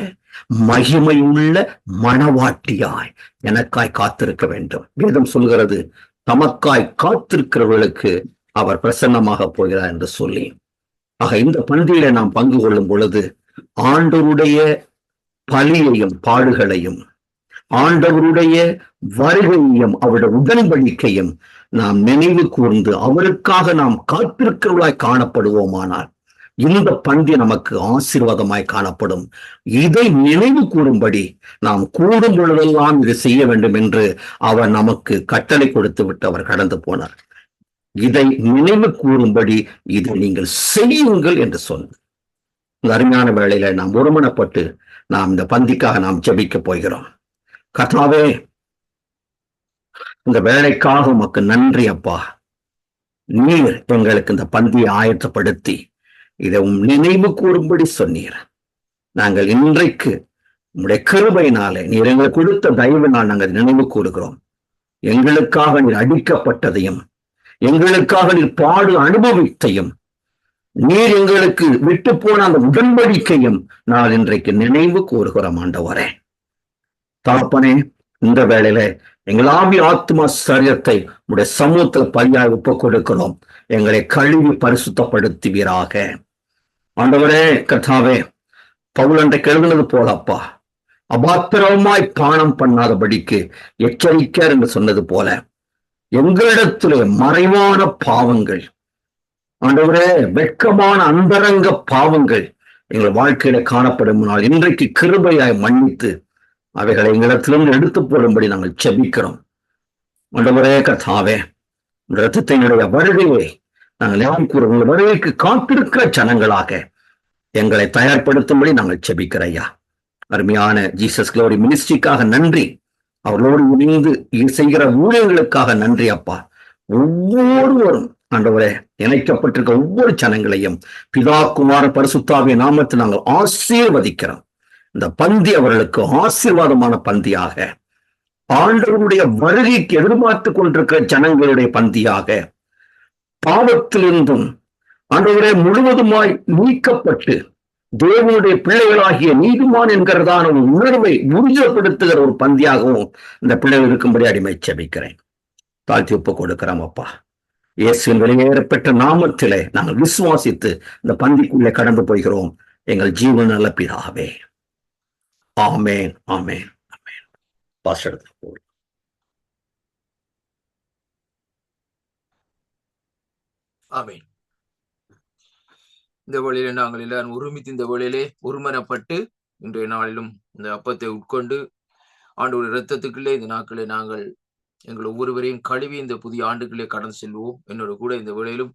Speaker 10: மகிமையுள்ள மணவாட்டியாய் எனக்காய் காத்திருக்க வேண்டும். வேதம் சொல்கிறது, தமக்காய் காத்திருக்கிறவர்களுக்கு அவர் பிரசன்னமாக போகிறார் என்று சொல்லி. ஆக இந்த பந்தியில நாம் பங்கு கொள்ளும் பொழுது ஆண்டவருடைய பலியையும் பாடுகளையும், ஆண்டவருடைய வருகையையும், அவருடைய உடன்படிக்கையும் நாம் நினைவு கூர்ந்து அவருக்காக நாம் காத்திருக்கிறவர்களாய் காணப்படுவோமானால் இந்த பந்தி நமக்கு ஆசீர்வாதமாய் காணப்படும். இதை நினைவு கூறும்படி நாம் கூடும் பொழுதெல்லாம் இது செய்ய வேண்டும் என்று அவர் நமக்கு கட்டளை கொடுத்து விட்டு அவர் கடந்து போனார். இதை நினைவு கூறும்படி இதை நீங்கள் செய்யுங்கள் என்று சொன்னார். இந்த அருமையான வேளையில நாம் ஒருமனப்பட்டு நாம் இந்த பந்திக்காக நாம் ஜெபிக்க போகிறோம். கர்த்தாவே, இந்த வேலைக்காக உமக்கு நன்றி அப்பா. நீர் எங்களுக்கு இந்த பந்தியை ஆயத்தப்படுத்தி இதை நினைவு கூறும்படி சொன்னீர். நாங்கள் இன்றைக்கு உங்களுடைய கிருபையினாலே நீர் எங்களுக்கு கொடுத்த தயவினால் நாங்கள் நினைவு கூறுகிறோம். எங்களுக்காக நீர் அடிக்கப்பட்டதையும், எங்களுக்காக நீர் பாடு அனுபவித்தையும், நீர் எங்களுக்கு விட்டு போன அந்த உடன்படிக்கையும் நான் இன்றைக்கு நினைவு கூறுகிறோம். ஆண்டவரே, தகப்பனே, இந்த வேளையில எங்கள் ஆவி ஆத்மா சரீரத்தை உடைய சமூகத்தில் பலியாய் ஒப்புக் கொடுக்கிறோம். எங்களை கழுவி பரிசுத்தப்படுத்துவீராக. ஆண்டவரே, கர்த்தாவே, பவுல் அன்றைக்கு எழுதுனது போல அப்பா, அபாத்திரமாய் பானம் பண்ணாதபடிக்கு எச்சரிக்கையார் என்று சொன்னது போல எங்களிடத்திலே மறைவான பாவங்கள், ஆண்டவரே, வெட்கமான அந்தரங்க பாவங்கள் எங்கள் வாழ்க்கையில காணப்படும் நாள் இன்றைக்கு கிருபையாய் மன்னித்து அவைகளை எங்களிடத்திலிருந்து எடுத்து போடும்படி நாங்கள் ஜெபிக்கிறோம். ஆண்டவரே கர்த்தாவே, இரத்தத்தினுடைய வருகையை நாங்கள் யாரும் கூற வருகைக்கு காத்திருக்கிற ஜனங்களாக எங்களை தயார்படுத்தும்படி நாங்கள் செபிக்கிற ஐயா. அருமையான ஜீசஸ் குளோரி மினிஸ்ட்ரிக்காக நன்றி. அவர்களோடு இணைந்து செய்கிற ஊழியர்களுக்காக நன்றி அப்பா. ஒவ்வொருவரும் ஆண்டவரே இணைக்கப்பட்டிருக்க ஒவ்வொரு ஜனங்களையும் பிதா குமார பரிசுத்தாவிய நாமத்தை நாங்கள் ஆசீர்வதிக்கிறோம். இந்த பந்தி அவர்களுக்கு ஆசீர்வாதமான பந்தியாக, ஆண்டவருடைய வருகைக்கு எதிர்பார்த்து கொண்டிருக்கிற ஜனங்களுடைய பந்தியாக, பாவத்திலிருந்தும் ஆண்டவரே முழுவதுமாய் நீக்கப்பட்டு தேவனுடைய பிள்ளைகளாகிய நீதிமான் என்கிறதான ஒரு உணர்வை உறுதிப்படுத்துகிற ஒரு பந்தியாகவும் இந்த பிள்ளைகள் இருக்கும்படி அடிமை செபிக்கிறேன். தாழ்த்தி ஒப்பு கொடுக்கிறோம் அப்பா. இயேசுவின் வெளியேறப்பெற்ற நாமத்திலே நாங்கள் விசுவாசித்து இந்த பந்திக்குள்ளே கடந்து போகிறோம். எங்கள் ஜீவன் நல்ல பிதாவே. ஆமேன், ஆமேன், ஆமேன். பாஸ்டர்
Speaker 1: ஆமேன். இந்த வழியில நாங்கள் எல்லாரும் ஒருமித்து இந்த வழியிலே ஒருமனப்பட்டு இன்றைய நாளிலும் இந்த அப்பத்தை உட்கொண்டு ஆண்டோட இரத்தத்துக்குள்ளே இந்த நாட்களே நாங்கள் எங்கள் ஒவ்வொருவரையும் கழுவி இந்த புதிய ஆண்டுகளே கடந்து செல்வோம். என்னோட கூட இந்த வேளையிலும்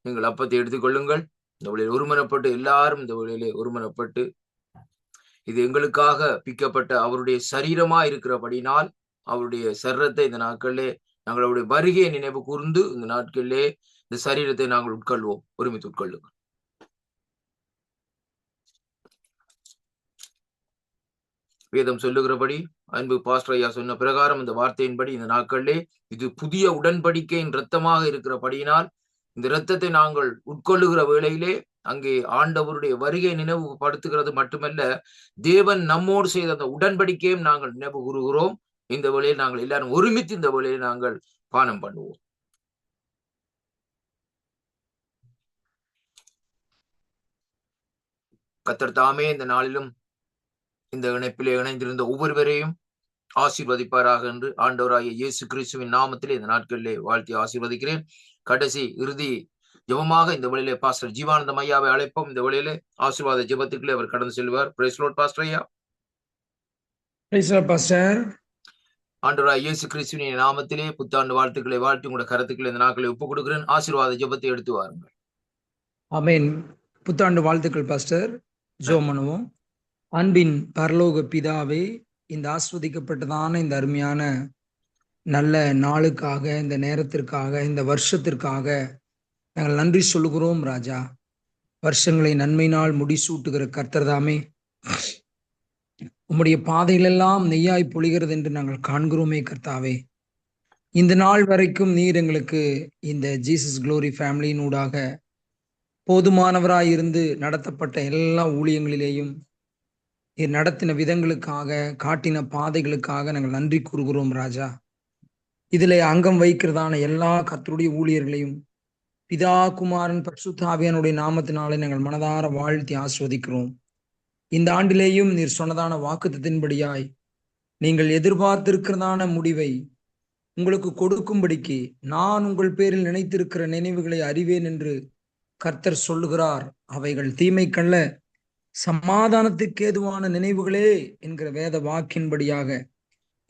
Speaker 1: நீங்கள் அப்பத்தை எடுத்துக்கொள்ளுங்கள். இந்த வழியில் ஒருமனப்பட்டு எல்லாரும் இந்த வழியிலே ஒருமனப்பட்டு இது எங்களுக்காக பிக்கப்பட்ட அவருடைய சரீரமா இருக்கிறபடினால் அவருடைய சரீரத்தை இந்த நாட்களிலே நாங்கள் அவருடைய வருகையை நினைவு கூர்ந்து இந்த நாட்களிலே இந்த சரீரத்தை நாங்கள் உட்கொள்வோம். ஒருமித்து உட்கொள்ளுங்கள். வேதம் சொல்லுகிறபடி அன்பு பாஸ்டர் ஐயா சொன்ன பிரகாரம் இந்த வார்த்தையின்படி இந்த நாட்களிலே இது புதிய உடன்படிக்கையின் இரத்தமாக இருக்கிறபடியினால் இந்த இரத்தத்தை நாங்கள் உட்கொள்ளுகிற வேளையிலே அங்கே ஆண்டவருடைய வருகை நினைவுபடுத்துகிறது மட்டுமல்ல, தேவன் நம்மோடு செய்த அந்த உடன்படிக்கையும் நாங்கள் நினைவு கூறுகிறோம். இந்த வேளையில் நாங்கள் எல்லாரும் ஒருமித்து இந்த வேளையில் நாங்கள் பானம் பண்ணுவோம். கர்த்தர் தாமே இந்த நாளிலும் இந்த இணைப்பிலே இணைந்திருந்த ஒவ்வொருவரையும் ஆசீர்வதிப்பாராக என்று ஆண்டவராகிய இயேசு கிறிஸ்துவின் நாமத்திலே இந்த நாட்களிலே வாழ்த்தி ஆசீர்வதிக்கிறேன். கடைசி இறுதி ஜெபமாக இந்த வழியிலே பாஸ்டர் ஜீவானந்தம் ஐயாவை அழைப்போம். இந்த வழியிலே ஆசீர்வாத ஜெபத்துக்குள்ளே அவர் கடந்து செல்வார். பிரைஸ் லார்ட் பாஸ்டர் ஐயா.
Speaker 11: Praise Lord pastor.
Speaker 1: ஆண்டவராகிய இயேசு கிறிஸ்துவின் நாமத்திலே புத்தாண்டு வாழ்த்துக்களை வாழ்த்தி உங்களுடைய கருத்துக்களை இந்த நாட்களை ஒப்புக் கொடுக்கிறேன். ஆசீர்வாத ஜெபத்தை எடுத்து வாருங்கள்.
Speaker 11: ஆமென். புத்தாண்டு வாழ்த்துக்கள் பாஸ்டர். ஜெபம் பண்ணுவோம். அன்பின் பரலோக பிதாவே, இந்த ஆஸ்வதிக்கப்பட்டதான இந்த அருமையான நல்ல நாளுக்காக, இந்த நேரத்திற்காக, இந்த வருஷத்திற்காக நாங்கள் நன்றி சொல்லுகிறோம் ராஜா. வருஷங்களை நன்மையினால் முடிசூட்டுகிற கர்த்தர் தாமே, உம்முடைய பாதைகளெல்லாம் நெய்யாய் பொழிகிறது என்று நாங்கள் காண்கிறோமே கர்த்தாவே. இந்த நாள் வரைக்கும் நீர் எங்களுக்கு இந்த ஜீசஸ் குளோரி ஃபேமிலியினூடாக போதுமானவராயிருந்து நடத்தப்பட்ட எல்லா ஊழியங்களிலேயும் நீர் நடத்தின விதங்களுக்காக, காட்டின பாதைகளுக்காக நாங்கள் நன்றி கூறுகிறோம் ராஜா. இதில் அங்கம் வைக்கிறதான எல்லா கர்த்தருடைய ஊழியர்களையும் பிதா குமாரன் பரிசுத்த ஆவியானுடைய நாமத்தினாலே நாங்கள் மனதார வாழ்த்தி ஆஸ்வதிக்கிறோம். இந்த ஆண்டிலேயும் நீர் சொன்னதான வாக்குத்தத்தின்படியாய் நீங்கள் எதிர்பார்த்திருக்கிறதான முடிவை உங்களுக்கு கொடுக்கும்படிக்கு நான் உங்கள் பேரில் நினைத்திருக்கிற நினைவுகளை அறிவேன் என்று கர்த்தர் சொல்லுகிறார். அவைகள் தீமைக்கல்ல, சமாதானத்துக்கு ஏதுவான நினைவுகளே என்கிற வேத வாக்கின்படியாக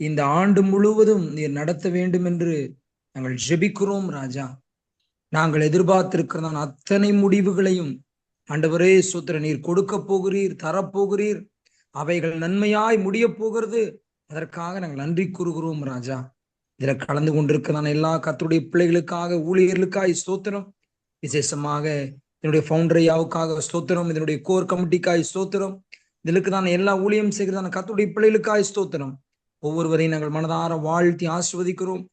Speaker 11: இந்த ஆண்டு முழுவதும் நீர் நடத்த வேண்டும் என்று நாங்கள் ஜெபிக்கிறோம் ராஜா. நாங்கள் எதிர்பார்த்திருக்கிறதான அத்தனை முடிவுகளையும் ஆண்டவரே சூத்திர நீர் கொடுக்க போகிறீர், தரப்போகிறீர். அவைகள் நன்மையாய் முடிய போகிறது. அதற்காக நாங்கள் நன்றி கூறுகிறோம் ராஜா. இதில் கலந்து கொண்டிருக்கிறதான எல்லா கர்த்தருடைய பிள்ளைகளுக்காக, ஊழியர்களுக்காய் ஸ்தோத்திரம். விசேஷமாக இதனுடைய ஃபவுண்டரையாவுக்காக ஸ்தோத்திரம். இதனுடைய கோர் கமிட்டிக்காய் ஸ்தோத்திரம். இதற்கு தான் எல்லா ஊழியம் செய்கிறதான கர்த்தருடைய பிள்ளைகளுக்காய் ஸ்தோத்திரம். ஒவ்வொருவரையும் நாங்கள் மனதார வாழ்த்தி ஆஸ்வதிக்கிறோம்.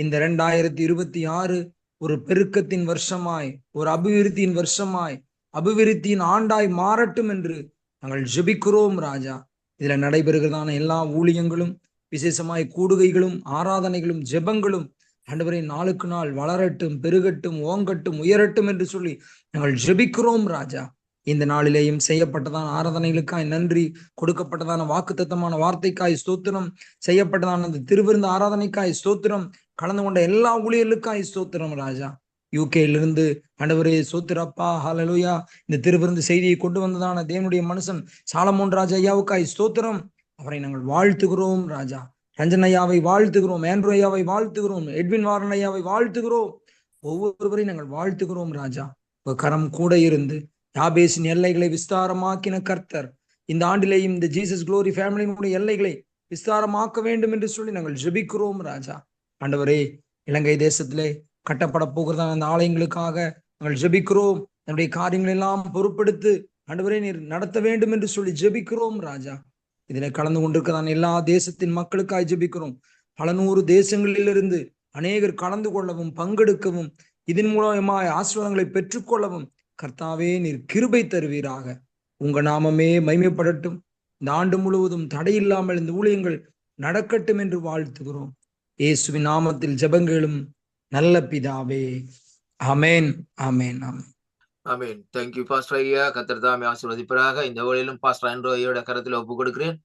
Speaker 11: இந்த 2026 ஒரு பெருக்கத்தின் வருஷமாய், ஒரு அபிவிருத்தியின் வருஷமாய், அபிவிருத்தியின் ஆண்டாய் மாறட்டும் என்று நாங்கள் ஜெபிக்கிறோம் ராஜா. இதுல நடைபெறுகிறதான எல்லா ஊழியங்களும், விசேஷமாய் கூடுகைகளும், ஆராதனைகளும், ஜெபங்களும் ஆண்டவரே நாளுக்கு நாள் வளரட்டும், பெருகட்டும், ஓங்கட்டும், உயரட்டும் என்று சொல்லி நாங்கள் ஜெபிக்கிறோம் ராஜா. இந்த நாளிலேயும் செய்யப்பட்டதான ஆராதனைகளுக்காய் நன்றி, கொடுக்கப்பட்டதான வாக்குத்தத்தமான வார்த்தைக்காய் ஸ்தோத்திரம், செய்யப்பட்டதான அந்த திருவிருந்து ஆராதனைக்காய் ஸ்தோத்திரம், கலந்து கொண்ட எல்லா ஊழியர்களுக்காய் ஸ்தோத்திரம் ராஜா. யூகேலிருந்து ஆண்டவரே ஸ்தோத்திரப்பா, ஹல்லேலூயா. இந்த திருவிருந்து செய்தியை கொண்டு வந்ததான தேவனுடைய மனுஷன் சாலமோன் ராஜா ஐயாவுக்காய் ஸ்தோத்திரம். அவரை நாங்கள் வாழ்த்துகிறோம் ராஜா. ரஞ்சன் ஐயாவை வாழ்த்துகிறோம், ஆண்ட்ரூ ஐயாவை வாழ்த்துகிறோம், எட்வின் வாரன் ஐயாவை வாழ்த்துகிறோம். ஒவ்வொருவரையும் நாங்கள் வாழ்த்துகிறோம் ராஜா. கரம் கூட இருந்து யாபேசின் எல்லைகளை விஸ்தாரமாக்கின கர்த்தர் இந்த ஆண்டிலேயும் இந்த ஜீசஸ் குளோரி ஃபேமிலியினுடைய எல்லைகளை விஸ்தாரமாக்க வேண்டும் என்று சொல்லி நாங்கள் ஜெபிக்கிறோம் ராஜா. ஆண்டவரே, இலங்கை தேசத்திலே கட்டப்பட போகிறதான அந்த ஆலயங்களுக்காக நாங்கள் ஜெபிக்கிறோம். நம்முடைய காரியங்கள் எல்லாம் பொறுப்பெடுத்து ஆண்டவரே நீர் நடத்த வேண்டும் என்று சொல்லி ஜெபிக்கிறோம் ராஜா. இதில் கலந்து கொண்டிருக்கிறதான எல்லா தேசத்தின் மக்களுக்காக ஜெபிக்கிறோம். பல நூறு தேசங்களிலிருந்து அநேகர் கலந்து கொள்ளவும் பங்கெடுக்கவும் இதன் மூலமாய் ஆசீர்வாதங்களை பெற்றுக்கொள்ளவும் கர்த்தாவே நீர் கிருபை தருவீராக. உங்க நாமமே மகிமைப்படட்டும். இந்த ஆண்டு முழுவதும் தடையில்லாமல் இந்த ஊழியங்கள் நடக்கட்டும் என்று வாழ்த்துகிறோம். இயேசுவின் நாமத்தில் ஜெபங்களும் நல்ல பிதாவே. ஆமேன், ஆமேன், ஆமேன்.
Speaker 1: ஆமேன். தேங்க்யூ பாஸ்டர் ஐயா. கர்த்தர் தாமே ஆசீர்வதிப்பாராக. இந்த வேளையிலும் பாஸ்டர் ஆண்ட்ரூ ஐயோட கரத்தில் ஒப்பு கொடுக்கிறேன்.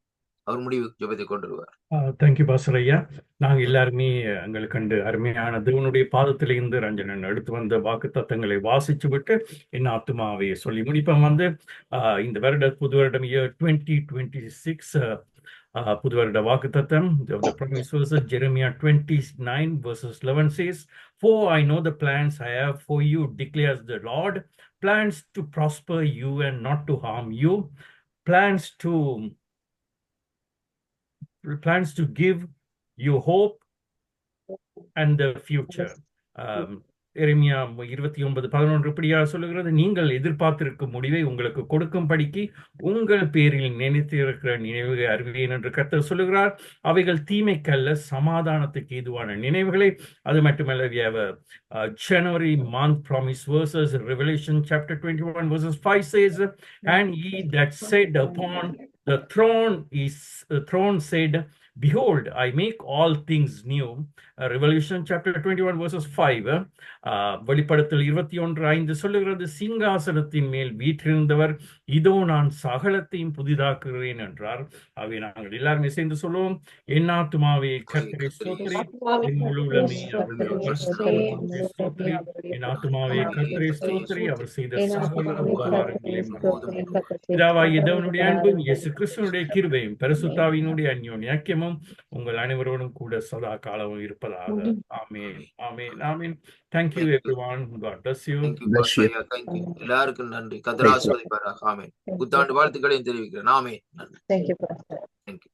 Speaker 1: அவர் முடிவு ஜெபத்தை கொண்டு வருவார்.
Speaker 2: தேங்க்யூ பாஸ்டர் ஐயா. நாங்கள் எல்லாருமே எங்களுக்கு கண்டு அருமையான தேவனுடைய பாதத்தில இருந்து ரஞ்சனன் எடுத்து வந்த வாக்கு தத்தங்களை வாசிச்சு விட்டு என் ஆத்துமாவை சொல்லி முடிப்போம். இந்த வருட புது வருடம் 2026 புது வருட வாக்கு தத்தம். The promise verses, Jeremiah 29 verses 11 says, "For I know the plans I have for you, declares the Lord, plans to prosper you and not to harm you, plans to give you hope and the future." எரேமியா 29:11 இப்படியா சொல்லுகிறது, நீங்கள் எதிர்பார்த்திருக்கும் முடிவை உங்களுக்கு கொடுக்கும்படிக்கு உங்கள் பேரில் நினைத்திருக்கிற நினைவுகளை அறிவேன் என்று கர்த்தர் சொல்லுகிறார். அவைகள் தீமைக்கல்ல, சமாதானத்துக்கு ஏதுவான நினைவுகளை. அது மட்டுமல்ல, we have a January month promise verses. Revelation chapter 21 verses 5 says, "And he that sat upon the throne said, Behold, I make all things new." Revelation chapter 21 verses 5. வெளிப்படுத்தல் 21:5 சொல்லுகிறது, சிங்காசனத்தின் மேல் வீற்றிருந்தவர், இதோ நான் சகலத்தையும் புதிதாக்குகிறேன் என்றார். அவை நாங்கள் எல்லாருமே சேர்ந்து சொல்லுவோம், என் ஆத்துமாவே கர்த்தரை ஸ்தோத்திரி, என் முழு உள்ளமே அவருடைய ஸ்தோத்திரி, என் ஆத்துமாவே கர்த்தரை ஸ்தோத்திரி, அவர் செய்த சகல உபகாரங்களையும். பிதாவாகிய தேவனுடைய அன்பும் இயேசு கிறிஸ்துவினுடைய கிருபையும் பரிசுத்தாவியினுடைய அந்யோன்ய ஐக்கியமும் உங்கள் அனைவரோடும் கூட சதா காலமும் இருப்பதாக. ஆமென், ஆமென், ஆமென். Thank you everyone. God bless you.
Speaker 1: Bless you. Thank you. எல்லாருக்கும் நன்றி. கர்த்தர் ஆசீர்வதிப்பாராக. ஆமென். புத்தாண்டு வாழ்த்துக்களையும் தெரிவிக்கிறேன். ஆமென்.
Speaker 7: Thank you, Pastor.
Speaker 1: Thank you.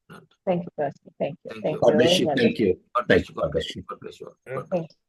Speaker 7: Thank you, Pastor. Thank you.
Speaker 10: God bless you. Thank you.
Speaker 1: God bless you. God bless you. God bless you.
Speaker 7: Thank you.